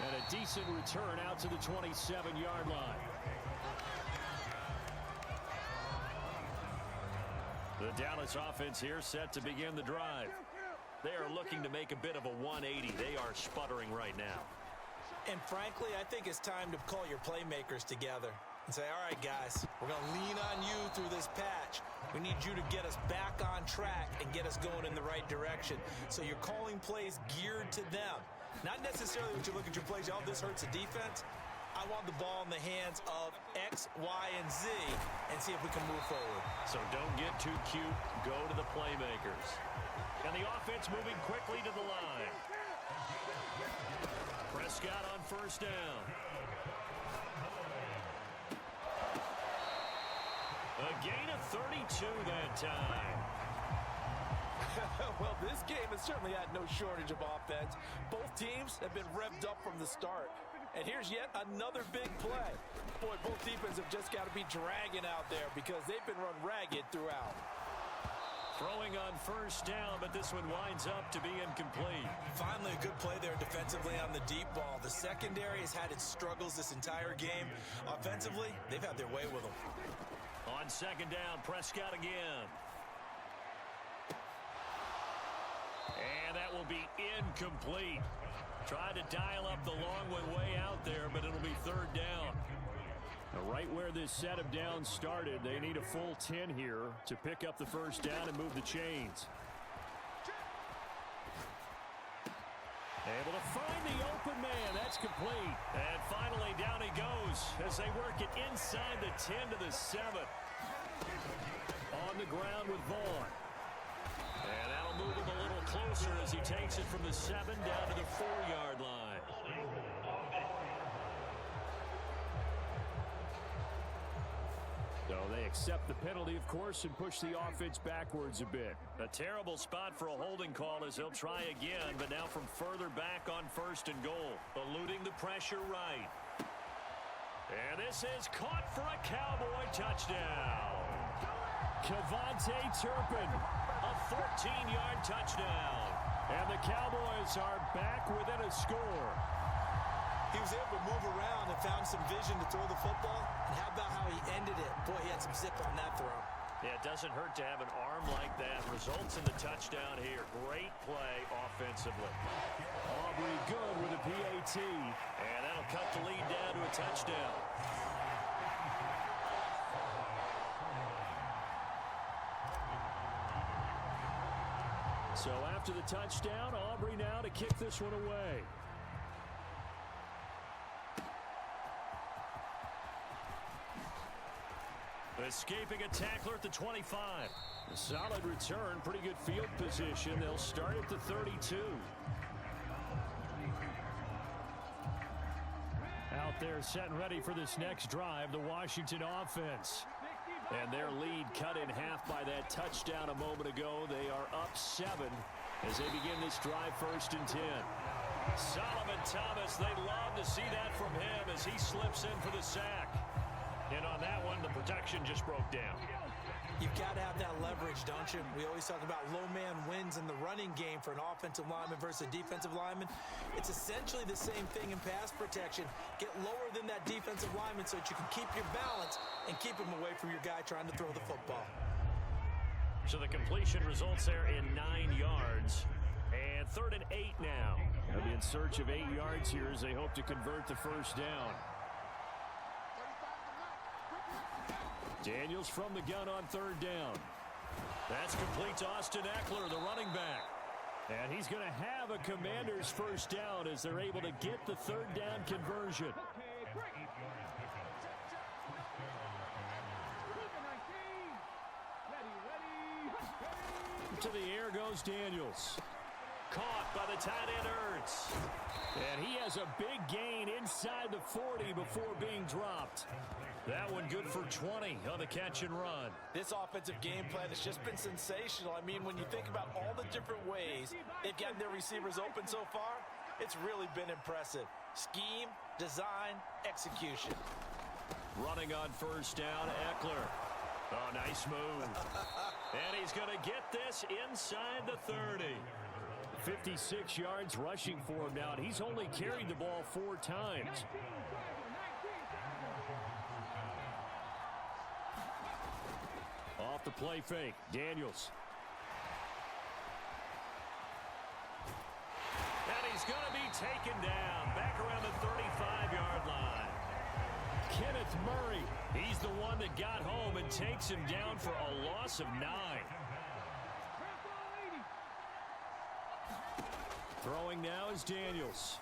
And a decent return out to the 27-yard line. The Dallas offense here set to begin the drive. They are looking to make a bit of a 180. They are sputtering right now. And frankly, I think it's time to call your playmakers together and say, all right, guys, we're going to lean on you through this patch. We need you to get us back on track and get us going in the right direction. So you're calling plays geared to them. Not necessarily what you look at your plays, oh, this hurts the defense. I want the ball in the hands of X, Y, and Z and see if we can move forward. So don't get too cute. Go to the playmakers. And the offense moving quickly to the line. Prescott on 1st down. A gain of 32 that time. Well, this game has certainly had no shortage of offense. Both teams have been revved up from the start. And here's yet another big play. Boy, both defenses have just got to be dragging out there because they've been run ragged throughout. Throwing on 1st down, but this one winds up to be incomplete. Finally, a good play there defensively on the deep ball. The secondary has had its struggles this entire game. Offensively, they've had their way with them. On 2nd down, Prescott again. And that will be incomplete. Tried to dial up the long one way out there, but it'll be third down. Now, right where this set of downs started, they need a full 10 here to pick up the first down and move the chains. Able to find the open man. That's complete. And finally, down he goes as they work it inside the 10 to the 7. On the ground with Vaughn. And that'll move him a little closer as he takes it from the 7 down to the 4-yard line. So they accept the penalty, of course, and push the offense backwards a bit. A terrible spot for a holding call as they'll try again, but now from further back on 1st and goal. Eluding the pressure right. And this is caught for a Cowboy touchdown. Kevontae Turpin, a 14-yard touchdown. And the Cowboys are back within a score. He was able to move around and found some vision to throw the football. And how about how he ended it? Boy, he had some zip on that throw. Yeah, it doesn't hurt to have an arm like that. Results in the touchdown here. Great play offensively. Aubrey good with a PAT. And that'll cut the lead down to a touchdown. So after the touchdown, Aubrey now to kick this one away. Escaping a tackler at the 25. A solid return, pretty good field position. They'll start at the 32. Out there set and ready for this next drive, the Washington offense. And their lead cut in half by that touchdown a moment ago. They are up 7 as they begin this drive 1st and 10. Solomon Thomas, they love to see that from him as he slips in for the sack. And on that one, the protection just broke down. You've got to have that leverage, don't you? We always talk about low man wins in the running game for an offensive lineman versus a defensive lineman. It's essentially the same thing in pass protection. Get lower than that defensive lineman so that you can keep your balance and keep him away from your guy trying to throw the football. So the completion results there in 9 yards. And 3rd and 8 now. They'll be in search of 8 yards here as they hope to convert the first down. Daniels from the gun on 3rd down. That's complete to Austin Eckler, the running back. And he's going to have a Commander's first down as they're able to get the 3rd down conversion. To the air goes Daniels. Caught by the tight end Ertz. And he has a big gain inside the 40 before being dropped. That one good for 20 on the catch and run. This offensive game plan has just been sensational. I mean, when you think about all the different ways they've gotten their receivers open so far, it's really been impressive. Scheme, design, execution. Running on 1st down, Eckler. Oh, nice move. And he's going to get this inside the 30. 56 yards rushing for him now, and he's only carried the ball 4 times. Off the play fake, Daniels. And he's going to be taken down back around the 35-yard line. Kenneth Murray. He's the one that got home and takes him down for a loss of 9. Throwing now is Daniels.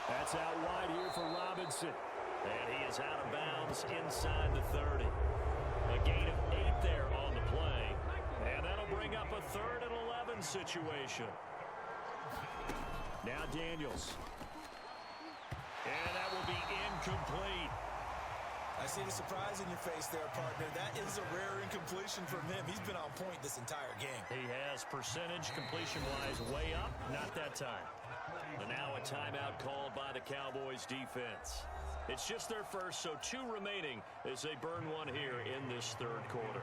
That's out wide here for Robinson. And he is out of bounds inside the 30. A gain of 8 there on the play. And that'll bring up a 3rd and 11 situation. Now Daniels. And that will be incomplete. I see the surprise in your face there, partner. That is a rare incompletion from him. He's been on point this entire game. He has percentage completion-wise way up. Not that time. And now a timeout called by the Cowboys defense. It's just their first, so 2 remaining as they burn one here in this 3rd quarter.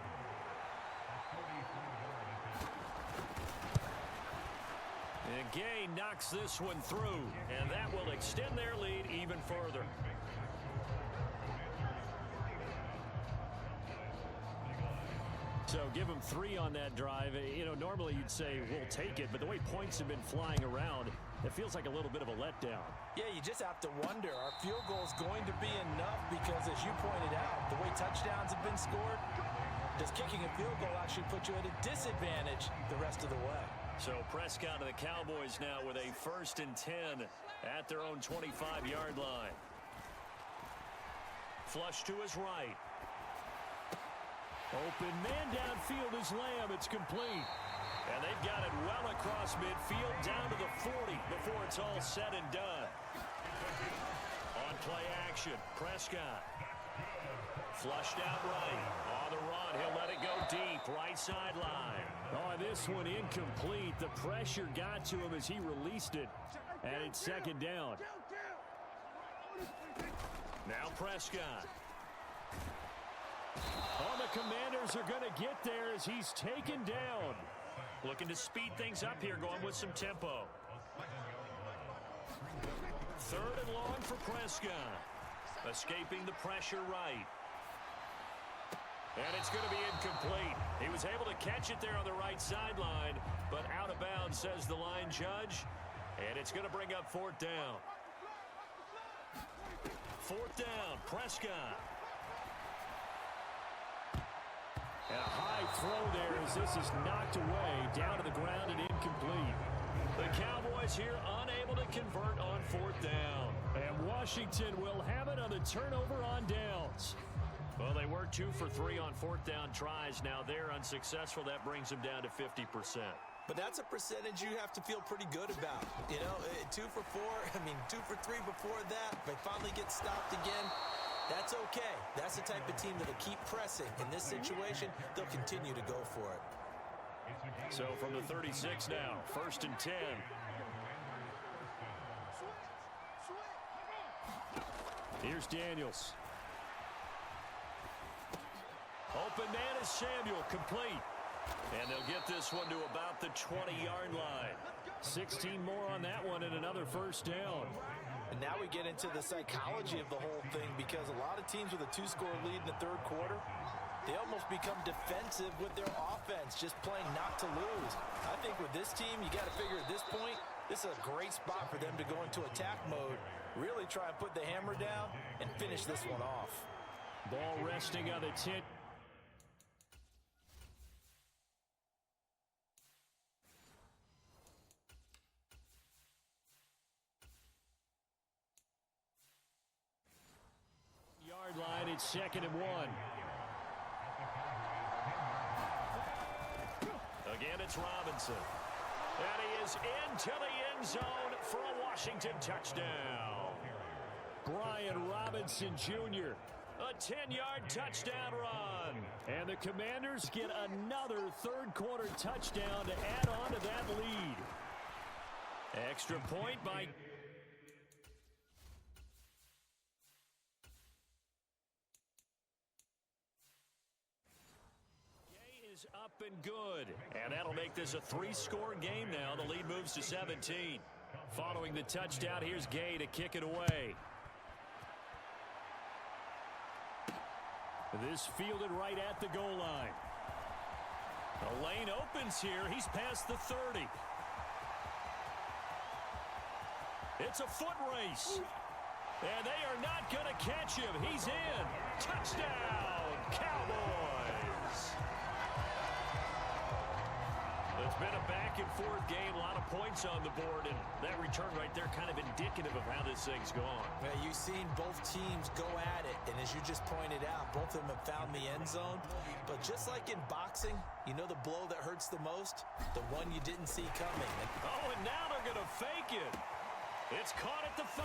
And Gay knocks this one through, and that will extend their lead even further. So give them 3 on that drive. You know, normally you'd say, we'll take it, but the way points have been flying around, it feels like a little bit of a letdown. Yeah, you just have to wonder, are field goals going to be enough? Because as you pointed out, the way touchdowns have been scored, does kicking a field goal actually put you at a disadvantage the rest of the way? So Prescott and the Cowboys now with a 1st and 10 at their own 25-yard line. Flush to his right. Open man downfield is Lamb. It's complete. And they've got it well across midfield down to the 40 before it's all said and done. On play action, Prescott. Flushed out right. On the run, he'll let it go deep. Right sideline. Oh, this one incomplete. The pressure got to him as he released it. And it's 2nd down. Now Prescott. Oh, the Commanders are going to get there as he's taken down. Looking to speed things up here, going with some tempo. 3rd and long for Prescott. Escaping the pressure right. And it's going to be incomplete. He was able to catch it there on the right sideline, but out of bounds, says the line judge. And it's going to bring up 4th down. 4th down, Prescott. And a high throw there as this is knocked away, down to the ground and incomplete. The Cowboys here unable to convert on 4th down. And Washington will have it on the turnover on downs. Well, they were 2 for 3 on 4th down tries. Now they're unsuccessful. That brings them down to 50%. But that's a percentage you have to feel pretty good about. You know, 2 for 4, 2 for 3 before that. They finally get stopped again. That's okay. That's the type of team that'll keep pressing. In this situation, they'll continue to go for it. So from the 36 now, 1st and 10. Here's Daniels. Open man is Samuel, complete. And they'll get this one to about the 20-yard line. 16 more on that one and another 1st down. And now we get into the psychology of the whole thing, because a lot of teams with a 2-score lead in the 3rd quarter, they almost become defensive with their offense, just playing not to lose. I think with this team, you got to figure at this point, this is a great spot for them to go into attack mode, really try and put the hammer down and finish this one off. Ball resting on the 10. Line, it's 2nd and 1. Again, it's Robinson. And he is into the end zone for a Washington touchdown. Brian Robinson Jr., a 10-yard touchdown run. And the Commanders get another 3rd quarter touchdown to add on to that lead. Extra point by... up and good. And that'll make this a 3-score game now. The lead moves to 17. Following the touchdown, here's Gay to kick it away. This fielded right at the goal line. The lane opens here. He's past the 30. It's a foot race. And they are not going to catch him. He's in. Touchdown, Cowboys. It's been a back-and-forth game, a lot of points on the board, and that return right there kind of indicative of how this thing's gone. Yeah, you've seen both teams go at it, and as you just pointed out, both of them have found the end zone. But just like in boxing, you know the blow that hurts the most? The one you didn't see coming. Oh, and now they're going to fake it. It's caught at the 5,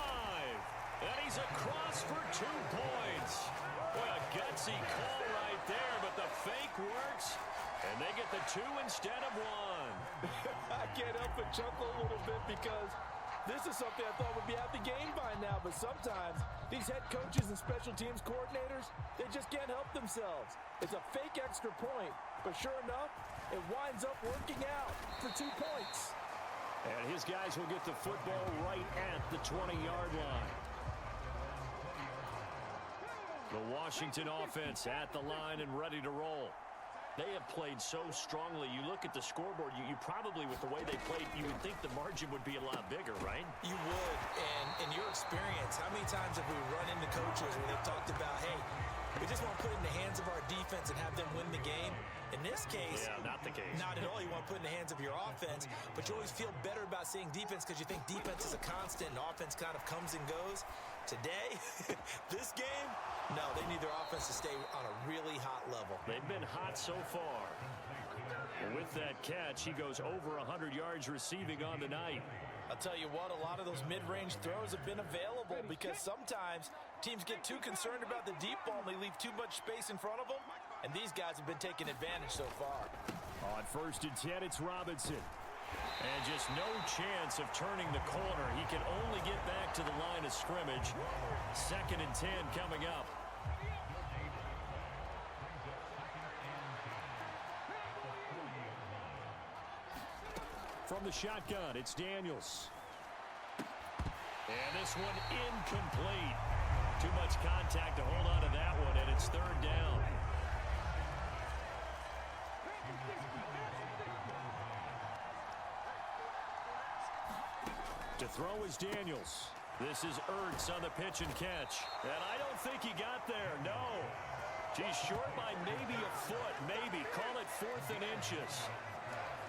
and he's across for 2 points. Boy, a gutsy call right there, but the fake works. And they get the 2 instead of 1. I can't help but chuckle a little bit, because this is something I thought would be out the game by now. But sometimes these head coaches and special teams coordinators, they just can't help themselves. It's a fake extra point, but sure enough, it winds up working out for 2 points. And his guys will get the football right at the 20-yard line. The Washington offense at the line and ready to roll. They have played so strongly. You look at the scoreboard, you probably, with the way they played, you would think the margin would be a lot bigger, right? You would. And in your experience, how many times have we run into coaches where they've talked about, hey, we just want to put it in the hands of our defense and have them win the game? In this case, yeah, not the case. Not at all. You want to put it in the hands of your offense, but you always feel better about seeing defense because you think defense is a constant and offense kind of comes and goes. Today, this game, no, they need their offense to stay on a really hot level. They've been hot so far. And with that catch, he goes over 100 yards receiving on the night. I'll tell you what, a lot of those mid-range throws have been available because sometimes teams get too concerned about the deep ball and they leave too much space in front of them, and these guys have been taking advantage so far. On 1st and 10, it's Robinson. And just no chance of turning the corner. He can only get back to the line of scrimmage. 2nd and 10 coming up. From the shotgun, it's Daniels. And this one incomplete. Too much contact to hold on to that one, and it's 3rd down. To throw is Daniels. This is Ertz on the pitch and catch. And I don't think he got there, no. He's short by maybe a foot, maybe. Call it 4th and inches.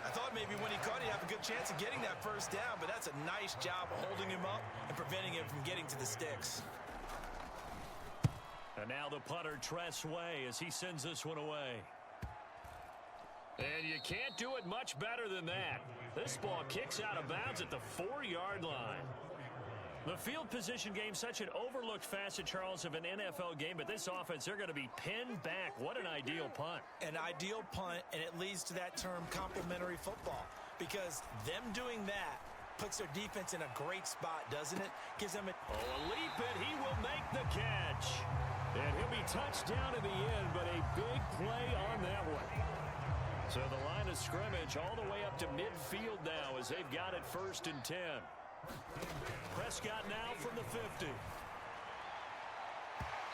I thought maybe when he caught it, he'd have a good chance of getting that first down, but that's a nice job of holding him up and preventing him from getting to the sticks. And now the punter, Tress Way, as he sends this one away. And you can't do it much better than that. This ball kicks out of bounds at the 4-yard line. The field position game, such an overlooked facet, Charles, of an NFL game, but this offense, they're going to be pinned back. What an ideal punt. An ideal punt, and it leads to that term complementary football, because them doing that puts their defense in a great spot, doesn't it? Gives them a leap, and he will make the catch. And he'll be touched down in the end, but a big play on that one. So the line of scrimmage all the way up to midfield now as they've got it 1st and 10. Prescott now from the 50.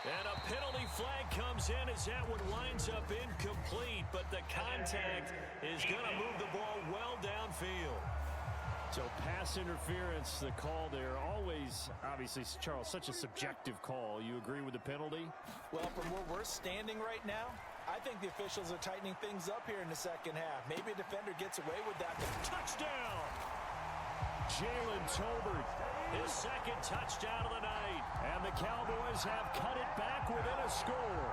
And a penalty flag comes in as that one winds up incomplete, but the contact is going to move the ball well downfield. So pass interference, the call there. Always, obviously, Charles, such a subjective call. You agree with the penalty? Well, from where we're standing right now, I think the officials are tightening things up here in the second half. Maybe a defender gets away with that. Touchdown! Jalen Tolbert, his 2nd touchdown of the night. And the Cowboys have cut it back within a score.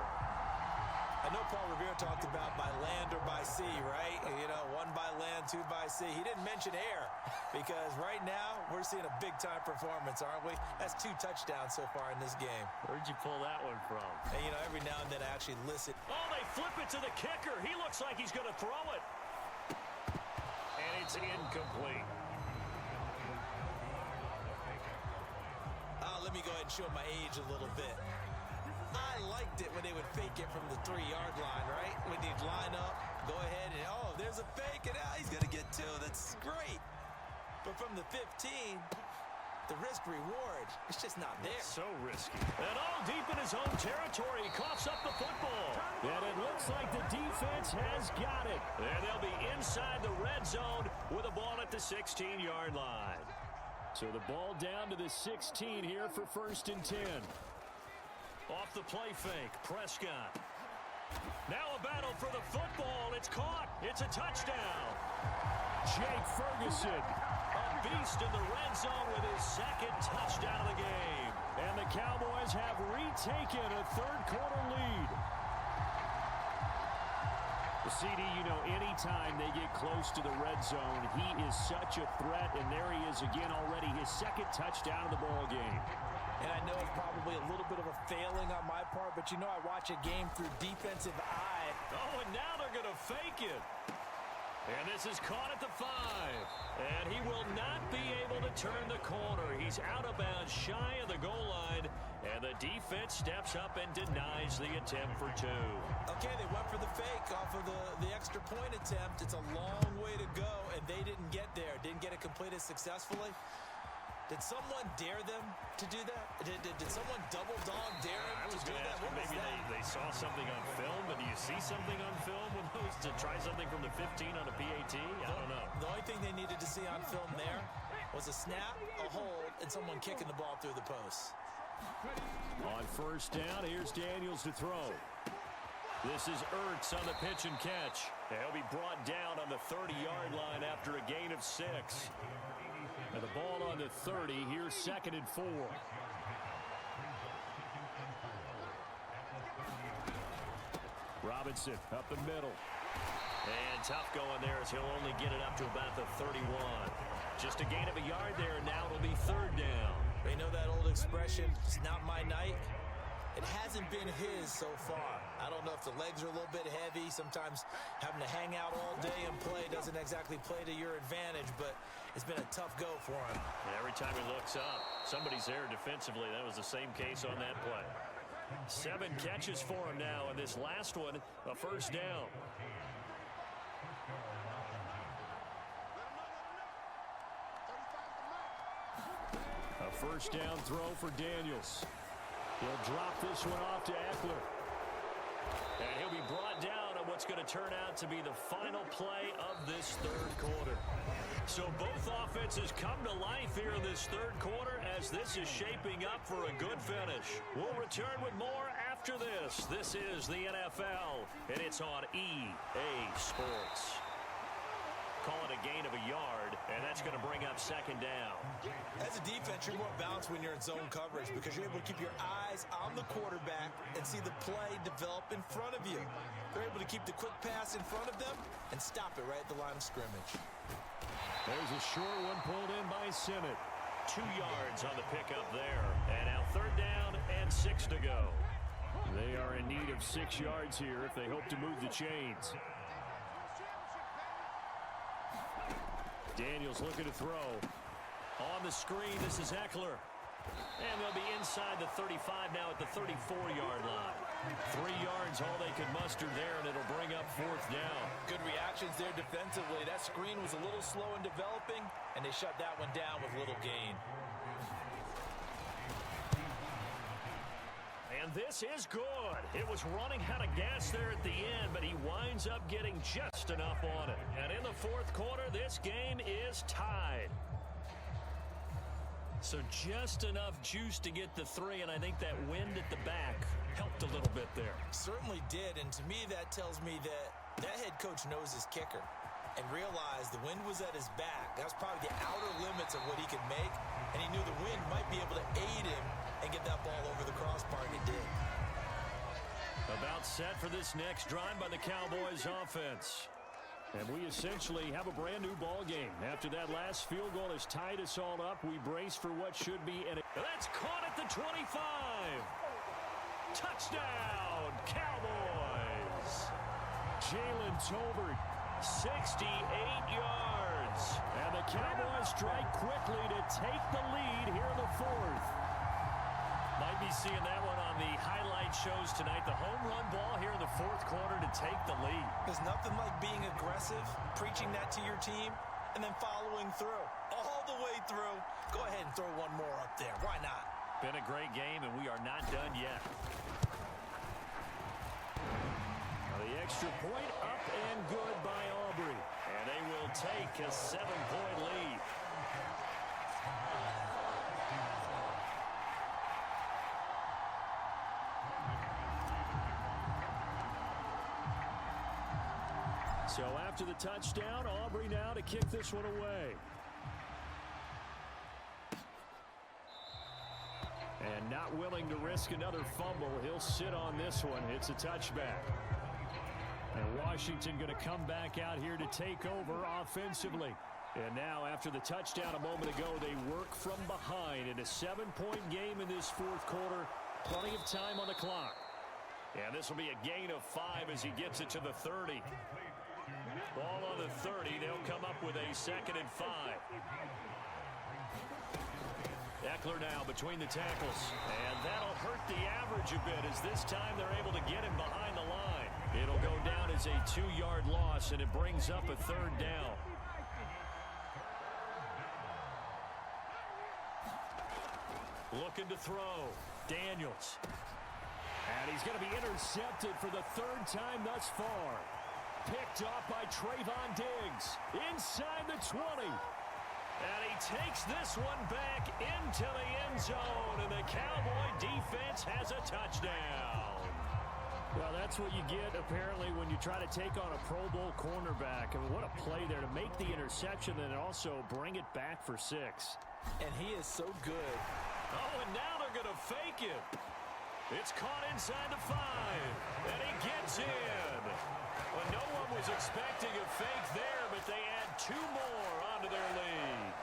I know Paul Revere talked about by land or by sea, right? You know, 1 by land, 2 by sea. He didn't mention air because right now we're seeing a big-time performance, aren't we? That's 2 touchdowns so far in this game. Where'd you pull that one from? And, you know, every now and then I actually listen. Oh, they flip it to the kicker. He looks like he's going to throw it. And it's incomplete. Let me go ahead and show my age a little bit. I liked it when they would fake it from the 3-yard line, right? When they'd line up, go ahead and, oh, there's a fake, and he's going to get 2. That's great. But from the 15, the risk-reward, it's just not there. So risky. And all deep in his own territory, he coughs up the football. And it looks like the defense has got it. And they'll be inside the red zone with a ball at the 16-yard line. So the ball down to the 16 here for 1st and 10. Off the play fake, Prescott. Now a battle for the football. It's caught. It's a touchdown. Jake Ferguson, a beast in the red zone with his 2nd touchdown of the game. And the Cowboys have retaken a 3rd-quarter lead. CD, you know, anytime they get close to the red zone, he is such a threat, and there he is again already, his 2nd touchdown of the ball game. And I know it's probably a little bit of a failing on my part, but you know I watch a game through defensive eye. Oh, and now they're going to fake it. And this is caught at the 5. And he will not be able to turn the corner. He's out of bounds, shy of the goal line. And the defense steps up and denies the attempt for 2. Okay, they went for the fake off of the extra point attempt. It's a long way to go, and they didn't get there. Didn't get it completed successfully. Did someone dare them to do that? Did someone double dog dare them to do that? What was maybe that? they saw something on film, but do you see something on film with those to try something from the 15 on a PAT? I don't know. The only thing they needed to see on film there was a snap, a hold, and someone kicking the ball through the post. On first down, here's Daniels to throw. This is Ertz on the pitch and catch. And he'll be brought down on the 30-yard line after a gain of 6. And the ball on the 30. Here's 2nd and 4. Robinson up the middle. And tough going there as he'll only get it up to about the 31. Just a gain of a yard there, and now it'll be 3rd down. They know that old expression, it's not my night. It hasn't been his so far. I don't know if the legs are a little bit heavy. Sometimes having to hang out all day and play doesn't exactly play to your advantage, but it's been a tough go for him. And every time he looks up, somebody's there defensively. That was the same case on that play. 7 catches for him now, and this last one, a 1st down. A 1st down throw for Daniels. He'll drop this one off to Eckler. And he'll be brought down on what's going to turn out to be the final play of this 3rd quarter. So both offenses come to life here in this 3rd quarter as this is shaping up for a good finish. We'll return with more after this. This is the NFL, and it's on EA Sports. Call it a gain of a yard, and that's going to bring up 2nd down. As a defense, you're more balanced when you're in zone coverage because you're able to keep your eyes on the quarterback and see the play develop in front of you. They're able to keep the quick pass in front of them and stop it right at the line of scrimmage. There's a short one pulled in by Simmett. 2 yards on the pickup there. And now 3rd down and 6 to go. They are in need of 6 yards here if they hope to move the chains. Daniels looking to throw. On the screen, this is Eckler. And they'll be inside the 35 now at the 34-yard line. 3 yards, all they could muster there, and it'll bring up 4th down. Good reactions there defensively. That screen was a little slow in developing, and they shut that one down with little gain. And this is good. It was running out of gas there at the end, but he winds up getting just enough on it. And in the 4th quarter, this game is tied. So just enough juice to get the 3, and I think that wind at the back helped a little bit there. Certainly did, and to me that tells me that that head coach knows his kicker and realized the wind was at his back. That was probably the outer limits of what he could make, and he knew the wind might be able to aid him and get that ball over the crossbar, and it did. About set for this next drive by the Cowboys offense. And we essentially have a brand new ball game. After that last field goal has tied us all up, we brace for what should be an... That's caught at the 25. Touchdown, Cowboys. Jalen Tolbert, 68 yards. And the Cowboys strike quickly to take the lead here in the 4th. Might be seeing that one on the highlight shows tonight. The home run ball here in the 4th quarter to take the lead. There's nothing like being aggressive, preaching that to your team, and then following through. All the way through. Go ahead and throw one more up there. Why not? Been a great game, and we are not done yet. Now the extra point up and good by Aubrey. And they will take a 7-point lead. So after the touchdown, Aubrey now to kick this one away. And not willing to risk another fumble, he'll sit on this one. It's a touchback. And Washington going to come back out here to take over offensively. And now after the touchdown a moment ago, they work from behind in a 7-point game in this 4th quarter. Plenty of time on the clock. And this will be a gain of 5 as he gets it to the 30. Ball on the 30. They'll come up with a 2nd and 5. Eckler now between the tackles. And that'll hurt the average a bit as this time they're able to get him behind the line. It'll go down as a 2-yard loss, and it brings up a 3rd down. Looking to throw. Daniels. And he's going to be intercepted for the third time thus far. Picked off by Trayvon Diggs inside the 20. And he takes this one back into the end zone, and the Cowboy defense has a touchdown. Well, that's what you get, apparently, when you try to take on a Pro Bowl cornerback. I mean, what a play there to make the interception and also bring it back for 6. And he is so good. Oh, and now they're going to fake it. It's caught inside the 5, and he gets in. Well, no one was expecting a fake there, but they add 2 more onto their lead.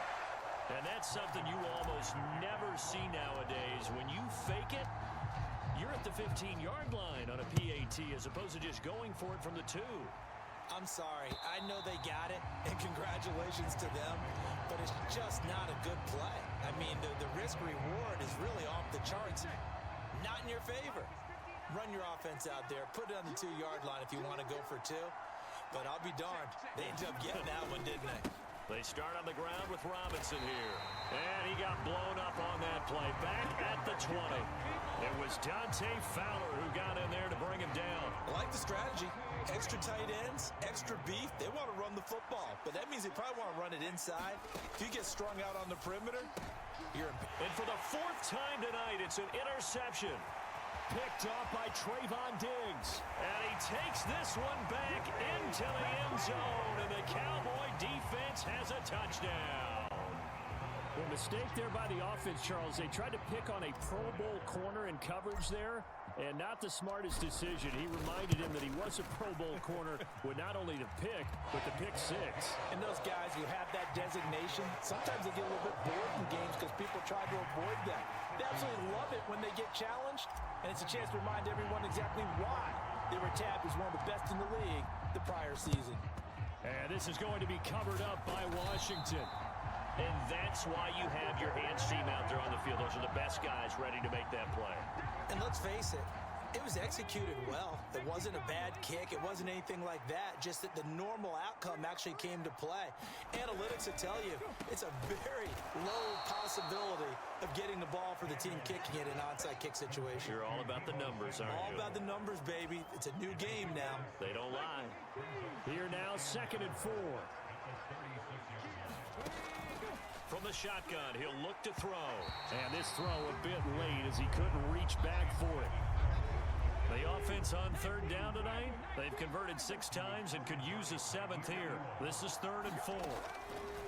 And that's something you almost never see nowadays. When you fake it, you're at the 15-yard line on a PAT as opposed to just going for it from the 2. I'm sorry. I know they got it, and congratulations to them, but it's just not a good play. I mean, the risk-reward is really off the charts. Not in your favor. Run your offense out there. Put it on the 2-yard line if you want to go for 2. But I'll be darned. They ended up getting that one, didn't they? They start on the ground with Robinson here. And he got blown up on that play. Back at the 20. It was Dante Fowler who got in there to bring him down. I like the strategy. Extra tight ends, extra beef. They want to run the football. But that means they probably want to run it inside. If you get strung out on the perimeter, you're in. And for the 4th time tonight, it's an interception. Picked off by Trayvon Diggs. And he takes this one back into the end zone. And the Cowboy defense has a touchdown. The mistake there by the offense, Charles. They tried to pick on a Pro Bowl corner in coverage there. And not the smartest decision. He reminded him that he was a Pro Bowl corner with not only the pick, but the pick 6. And those guys who have that designation, sometimes they get a little bit bored in games because people try to avoid them. They absolutely love it when they get challenged. And it's a chance to remind everyone exactly why they were tabbed as one of the best in the league the prior season. And this is going to be covered up by Washington. And that's why you have your hands team out there on the field. Those are the best guys ready to make that play. And let's face it, it was executed well. It wasn't a bad kick. It wasn't anything like that. Just that the normal outcome actually came to play. Analytics will tell you it's a very low possibility of getting the ball for the team kicking it in an onside kick situation. You're all about the numbers, aren't you? All about the numbers, baby. It's a new game now. They don't lie. Here now, 2nd and 4. From the shotgun, he'll look to throw. And this throw a bit late as he couldn't reach back for it. The offense on 3rd down tonight, they've converted 6 times and could use a 7th here. This is 3rd and 4.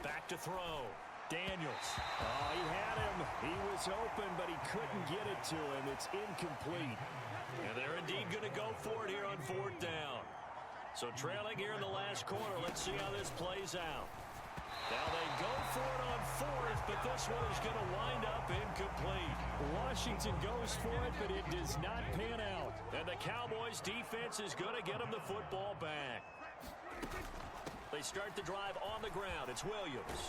Back to throw. Daniels. Oh, he had him. He was open, but he couldn't get it to him. It's incomplete. And they're indeed going to go for it here on 4th down. So trailing here in the last quarter. Let's see how this plays out. Now they go for it on 4th, but this one is going to wind up incomplete. Washington goes for it, but it does not pan out. And the Cowboys defense is going to get them the football back. They start the drive on the ground. It's Williams.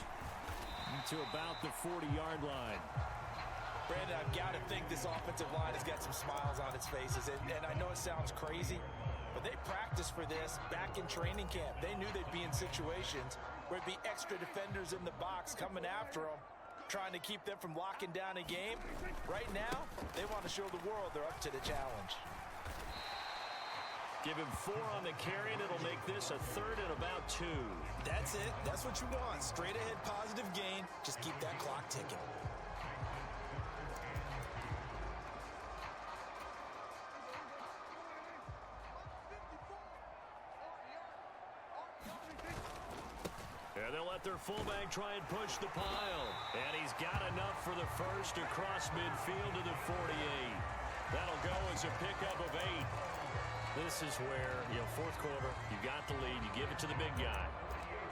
To about the 40-yard line. Brandon, I've got to think this offensive line has got some smiles on its faces. And I know it sounds crazy, but they practiced for this back in training camp. They knew they'd be in situations where it'd be extra defenders in the box coming after them, trying to keep them from locking down a game. Right now, they want to show the world they're up to the challenge. Give him 4 on the carry, and it'll make this a 3rd and about 2. That's it. That's what you want. Straight ahead positive gain. Just keep that clock ticking. And they'll let their fullback try and push the pile. And he's got enough for the first across midfield to the 48. That'll go as a pickup of 8. This is where, 4th quarter, you got the lead, you give it to the big guy.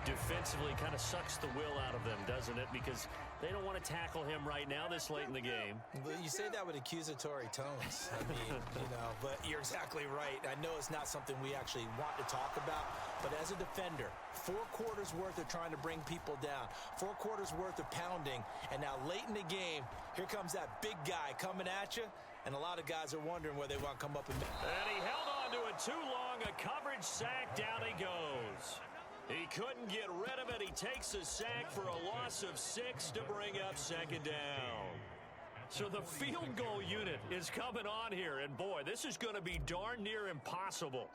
Defensively kind of sucks the will out of them, doesn't it? Because they don't want to tackle him right now this late in the game. Well, you say that with accusatory tones. I mean, but you're exactly right. I know it's not something we actually want to talk about, but as a defender, 4 quarters worth of trying to bring people down, 4 quarters worth of pounding, and now late in the game, here comes that big guy coming at you, and a lot of guys are wondering where they want to come up and... And he held on to it too long. A coverage sack. Down he goes. He couldn't get rid of it. He takes a sack for a loss of 6 to bring up 2nd down. So the field goal unit is coming on here, and boy, this is going to be darn near impossible.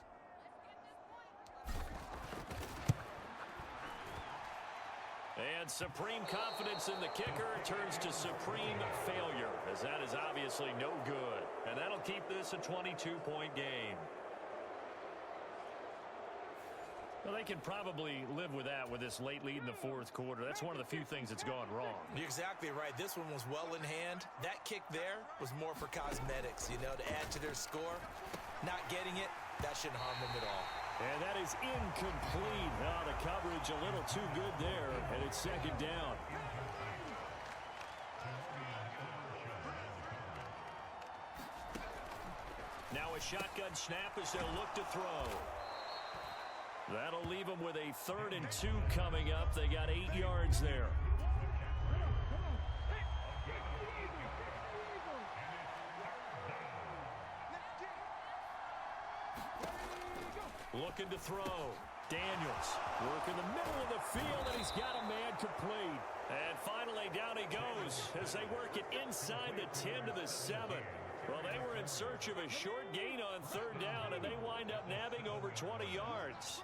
And supreme confidence in the kicker turns to supreme failure, as that is obviously no good. And that'll keep this a 22-point game. Well, they can probably live with that with this late lead in the fourth quarter. That's one of the few things that's gone wrong. You're exactly right. This one was well in hand. That kick there was more for cosmetics, to add to their score. Not getting it, that shouldn't harm them at all. And that is incomplete. Oh, the coverage a little too good there, and it's second down. Now a shotgun snap as they'll look to throw. That'll leave them with a 3rd and 2 coming up. They got 8 yards there. Looking to throw. Daniels working the middle of the field, and he's got a man complete. And finally, down he goes as they work it inside the 10 to the 7. Well, they were in search of a short gain on 3rd down, and they wind up nabbing over 20 yards.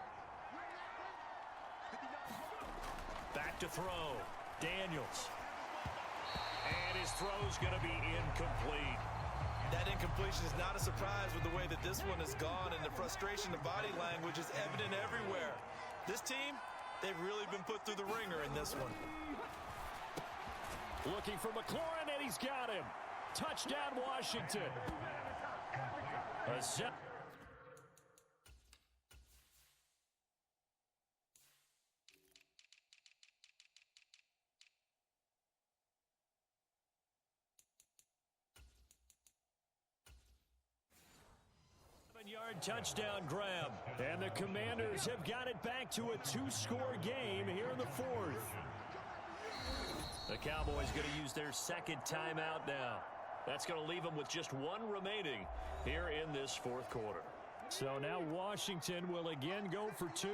Back to throw. Daniels. And his throw's going to be incomplete. That incompletion is not a surprise with the way that this one has gone, and the frustration, the body language is evident everywhere. This team, they've really been put through the ringer in this one. Looking for McLaurin, and he's got him. Touchdown, Washington. Yard touchdown grab, and the Commanders have got it back to a 2-score game here in the 4th. The Cowboys going to use their 2nd timeout now. That's going to leave them with just 1 remaining here in this 4th quarter. So now Washington will again go for 2.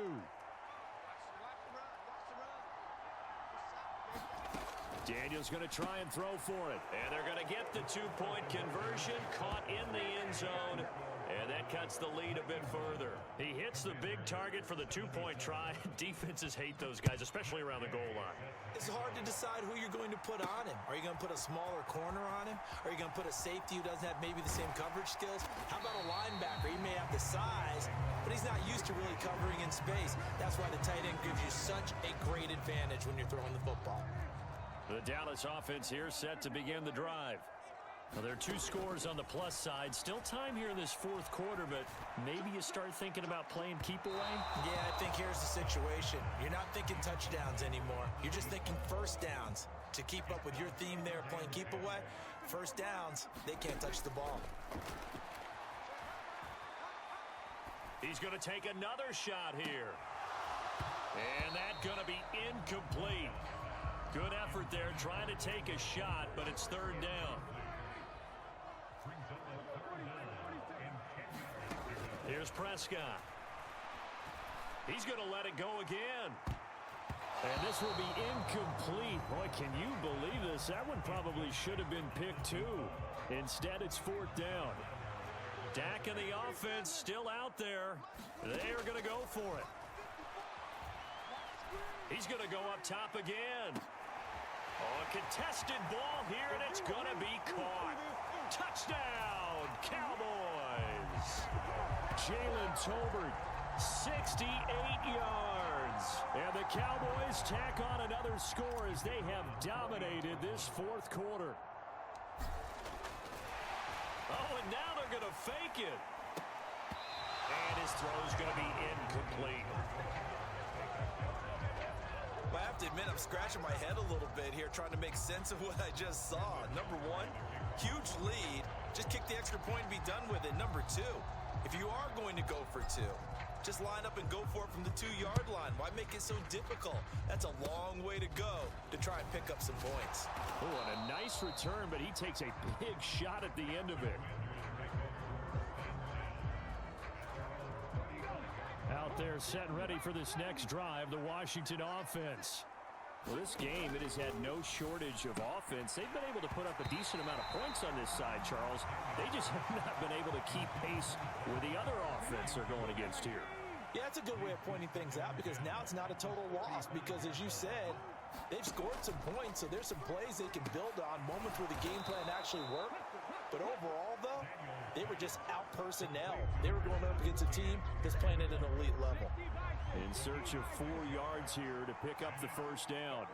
Daniels going to try and throw for it. And they're going to get the 2-point conversion, caught in the end zone. And that cuts the lead a bit further. He hits the big target for the 2-point try. Defenses hate those guys, especially around the goal line. It's hard to decide who you're going to put on him. Are you going to put a smaller corner on him? Are you going to put a safety who doesn't have maybe the same coverage skills? How about a linebacker? He may have the size, but he's not used to really covering in space. That's why the tight end gives you such a great advantage when you're throwing the football. The Dallas offense here set to begin the drive. Well, there are 2 scores on the plus side. Still time here in this 4th quarter, but maybe you start thinking about playing keep away? Yeah, I think here's the situation. You're not thinking touchdowns anymore. You're just thinking first downs. To keep up with your theme there, playing keep away, first downs, they can't touch the ball. He's going to take another shot here. And that's going to be incomplete. Good effort there, trying to take a shot, but it's 3rd down. Here's Prescott. He's going to let it go again. And this will be incomplete. Boy, can you believe this? That one probably should have been picked too. Instead, it's 4th down. Dak and the offense still out there. They are going to go for it. He's going to go up top again. Oh, a contested ball here, and it's going to be caught. Touchdown, Cowboys. Jalen Tolbert, 68 yards. And the Cowboys tack on another score as they have dominated this 4th quarter. Oh, and now they're going to fake it. And his throw's going to be incomplete. Well, I have to admit, I'm scratching my head a little bit here trying to make sense of what I just saw. Number 1, huge lead. Just kick the extra point and be done with it. Number 2, if you are going to go for 2, just line up and go for it from the 2-yard line. Why make it so difficult? That's a long way to go to try and pick up some points. Oh, and a nice return, but he takes a big shot at the end of it. Out there set and ready for this next drive, the Washington offense. Well, this game, it has had no shortage of offense. They've been able to put up a decent amount of points on this side, Charles. They just have not been able to keep pace with the other offense they're going against here. Yeah, that's a good way of pointing things out because now it's not a total loss because, as you said, they've scored some points, so there's some plays they can build on, moments where the game plan actually worked. But overall, though, they were just out-personnel. They were going up against a team that's playing at an elite level. In search of 4 yards here to pick up the first down.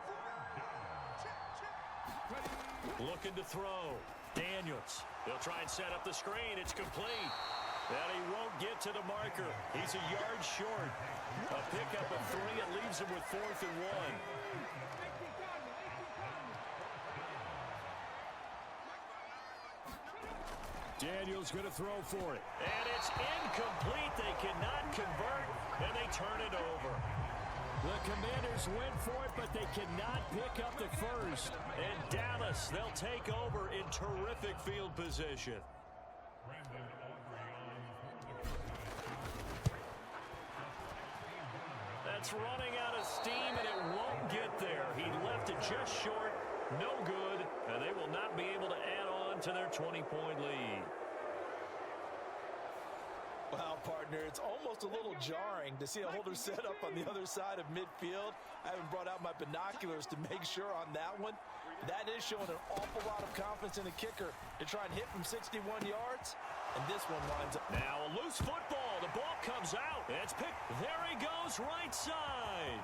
Looking to throw. Daniels. They'll try and set up the screen. It's complete. And he won't get to the marker. He's a yard short. A pickup of 3. It leaves him with 4th and 1. Daniels going to throw for it. And it's incomplete. They cannot convert, and they turn it over. The Commanders went for it, but they cannot pick up the first. And Dallas, they'll take over in terrific field position. That's running out of steam, and it won't get there. He left it just short. No good, and they will not be able to add on to their 20-point lead. Wow, partner, it's almost a little jarring to see a holder set up on the other side of midfield. I haven't brought out my binoculars to make sure on that one. That is showing an awful lot of confidence in the kicker to try and hit from 61 yards. And this one winds up. Now a loose football. The ball comes out. It's picked. There he goes, right side.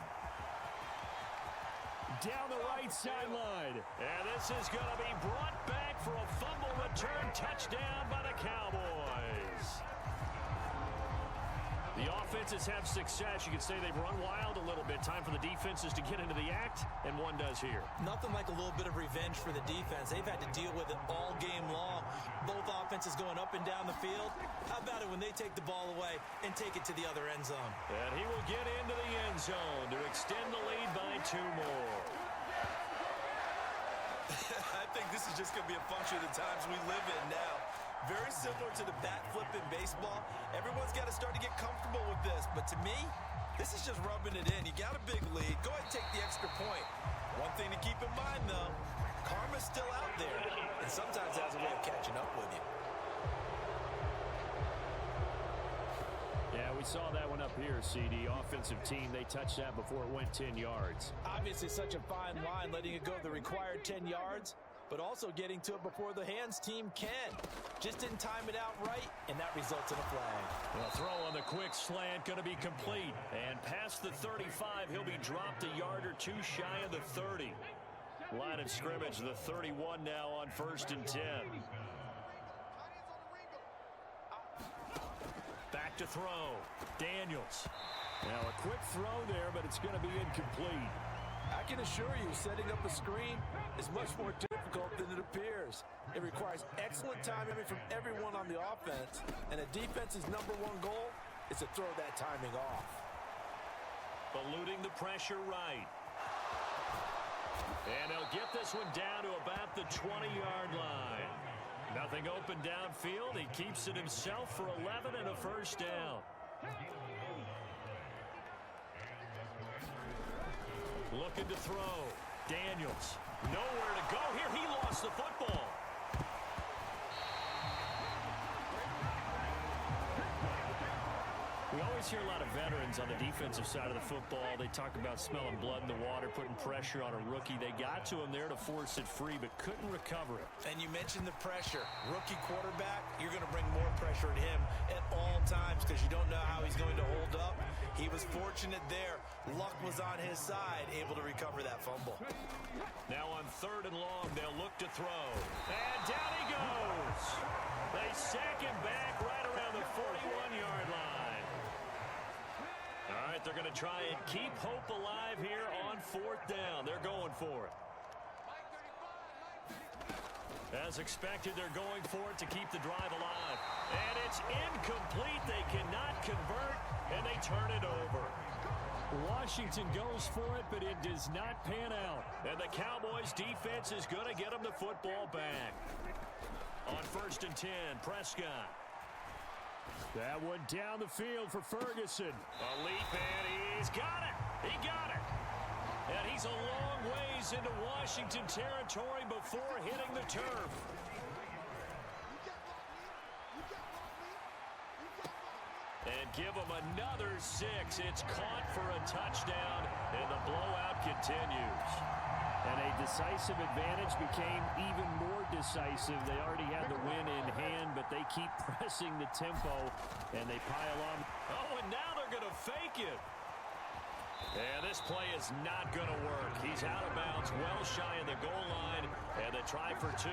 Down the right sideline. And this is going to be brought back for a fumble return touchdown by the Cowboys. The offenses have success. You could say they've run wild a little bit. Time for the defenses to get into the act, and one does here. Nothing like a little bit of revenge for the defense. They've had to deal with it all game long. Both offenses going up and down the field. How about it when they take the ball away and take it to the other end zone? And he will get into the end zone to extend the lead by 2 more. I think this is just going to be a function of the times we live in now. Very similar to the bat flip in baseball. Everyone's got to start to get comfortable with this. But to me, this is just rubbing it in. You got a big lead. Go ahead and take the extra point. One thing to keep in mind, though, karma's still out there. And sometimes has a way of catching up with you. Yeah, we saw that one up here, CD. Offensive team, they touched that before it went 10 yards. Obviously such a fine line, letting it go the required 10 yards, but also getting to it before the hands team can. Just didn't time it out right, and that results in a flag. The throw on the quick slant going to be complete. And past the 35, he'll be dropped a yard or 2 shy of the 30. Line of scrimmage, the 31 now on 1st and 10. Back to throw. Daniels. Now a quick throw there, but it's going to be incomplete. I can assure you, setting up a screen is much more difficult than it appears. It requires excellent timing from everyone on the offense, and a defense's #1 goal is to throw that timing off. Eluding the pressure right. And he'll get this one down to about the 20-yard line. Nothing open downfield. He keeps it himself for 11 and a first down. Looking to throw. Daniels. Nowhere to go here. He lost the football. We always hear a lot of veterans on the defensive side of the football. They talk about smelling blood in the water, putting pressure on a rookie. They got to him there to force it free, but couldn't recover it. And you mentioned the pressure. Rookie quarterback, you're going to bring more pressure at him at all times because you don't know how he's going to hold up. He was fortunate there. Luck was on his side, able to recover that fumble. Now on 3rd and long, they'll look to throw. And down he goes. They sack him back right around the 41-yard line. All right, they're going to try and keep hope alive here on 4th down. They're going for it. As expected, they're going for it to keep the drive alive. And it's incomplete. They cannot convert, and they turn it over. Washington goes for it, but it does not pan out. And the Cowboys defense is going to get them the football back. On 1st and 10, Prescott. That one down the field for Ferguson. A leap, and he's got it. He got it. And he's a long ways into Washington territory before hitting the turf. And give him another 6. It's caught for a touchdown, and the blowout continues. And a decisive advantage became even more decisive. They already had the win in hand, but they keep pressing the tempo, and they pile on. Oh, and now they're going to fake it. And this play is not going to work. He's out of bounds, well shy of the goal line, and the try for 2,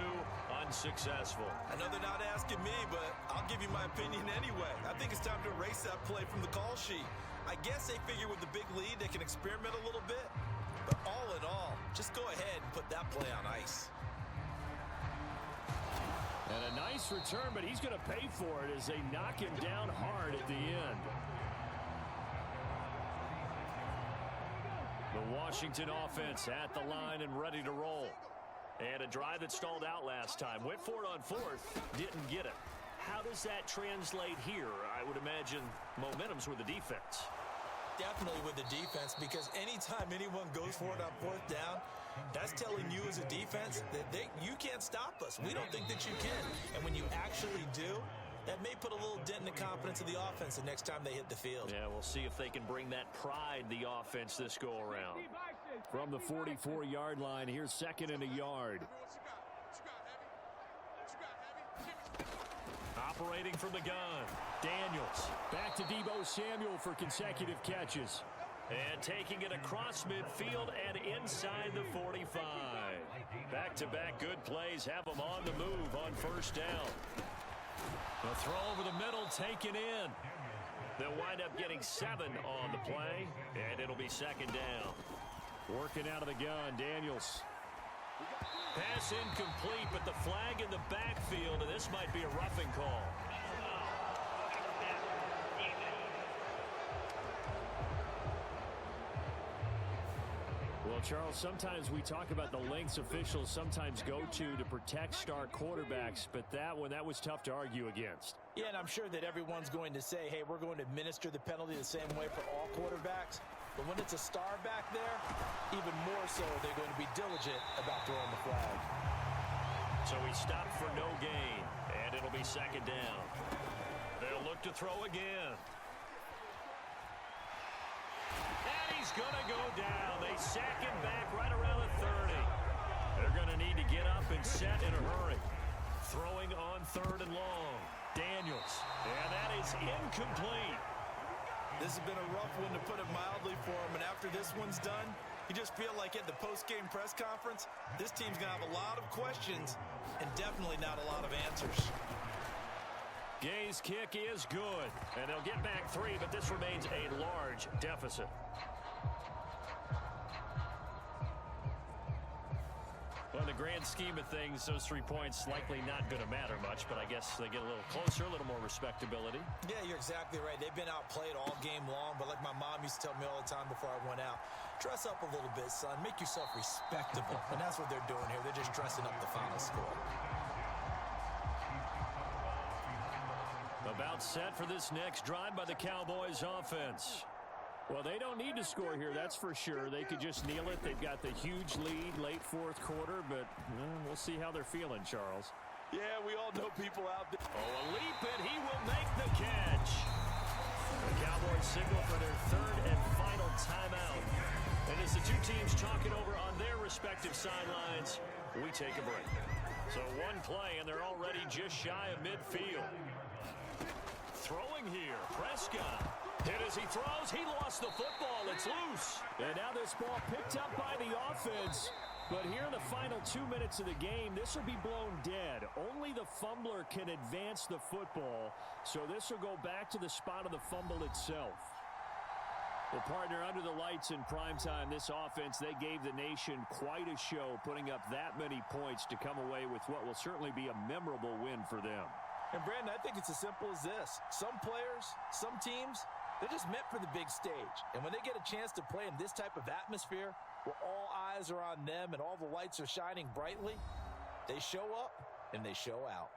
unsuccessful. I know they're not asking me, but I'll give you my opinion anyway. I think it's time to erase that play from the call sheet. I guess they figure with the big lead they can experiment a little bit, but all in all, just go ahead and put that play on ice. And a nice return, but he's going to pay for it as they knock him down hard at the end. The Washington offense at the line and ready to roll. And a drive that stalled out last time. Went for it on 4th, didn't get it. How does that translate here? I would imagine momentum's with the defense. Definitely with the defense, because anytime anyone goes for it on 4th down, that's telling you as a defense that you can't stop us. We don't think that you can. And when you actually do, that may put a little dent in the confidence of the offense the next time they hit the field. Yeah, we'll see if they can bring that pride, the offense, this go-around. From the 44-yard line, here's 2nd and a yard. Operating from the gun, Daniels. Back to Deebo Samuel for consecutive catches. And taking it across midfield and inside the 45. Back-to-back good plays have them on the move on 1st down. The throw over the middle taken in. They'll wind up getting 7 on the play, and it'll be 2nd down. Working out of the gun, Daniels. Pass incomplete, but the flag in the backfield, and this might be a roughing call. Well, Charles, sometimes we talk about the lengths officials sometimes go to protect star quarterbacks, but that was tough to argue against. Yeah, and I'm sure that everyone's going to say, hey, we're going to administer the penalty the same way for all quarterbacks. But when it's a star back there, even more so, they're going to be diligent about throwing the flag. So he stopped for no gain, and it'll be 2nd down. They'll look to throw again. And he's going to go down. They sack him back right around the 30. They're going to need to get up and set in a hurry. Throwing on 3rd and long. Daniels. And that is incomplete. This has been a rough one, to put it mildly, for him. And after this one's done, you just feel like at the post-game press conference, this team's going to have a lot of questions and definitely not a lot of answers. Gay's kick is good, and they'll get back 3, but this remains a large deficit. Well, in the grand scheme of things, those 3 points likely not going to matter much, but I guess they get a little closer, a little more respectability. Yeah, you're exactly right. They've been outplayed all game long, but like my mom used to tell me all the time before I went out, dress up a little bit, son. Make yourself respectable. And that's what they're doing here. They're just dressing up the final score. About set for this next drive by the Cowboys offense. Well, they don't need to score here, that's for sure. They could just kneel it. They've got the huge lead late 4th quarter, but we'll see how they're feeling, Charles. Yeah, we all know people out there. Oh, a leap, and he will make the catch. The Cowboys signal for their 3rd and final timeout. And as the 2 teams talking over on their respective sidelines, we take a break. So 1 play, and they're already just shy of midfield. Throwing here, Prescott. Hit as he throws. He lost the football. It's loose. And now this ball picked up by the offense. But here in the final 2 minutes of the game, this will be blown dead. Only the fumbler can advance the football. So this will go back to the spot of the fumble itself. Well, partner, under the lights in primetime, this offense, they gave the nation quite a show, putting up that many points to come away with what will certainly be a memorable win for them. And, Brandon, I think it's as simple as this. Some players, some teams, they're just meant for the big stage. And when they get a chance to play in this type of atmosphere, where all eyes are on them and all the lights are shining brightly, they show up and they show out.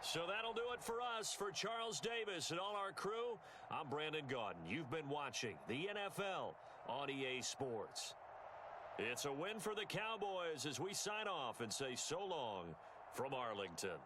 So that'll do it for us. For Charles Davis and all our crew, I'm Brandon Gaudin. You've been watching the NFL on EA Sports. It's a win for the Cowboys as we sign off and say so long from Arlington.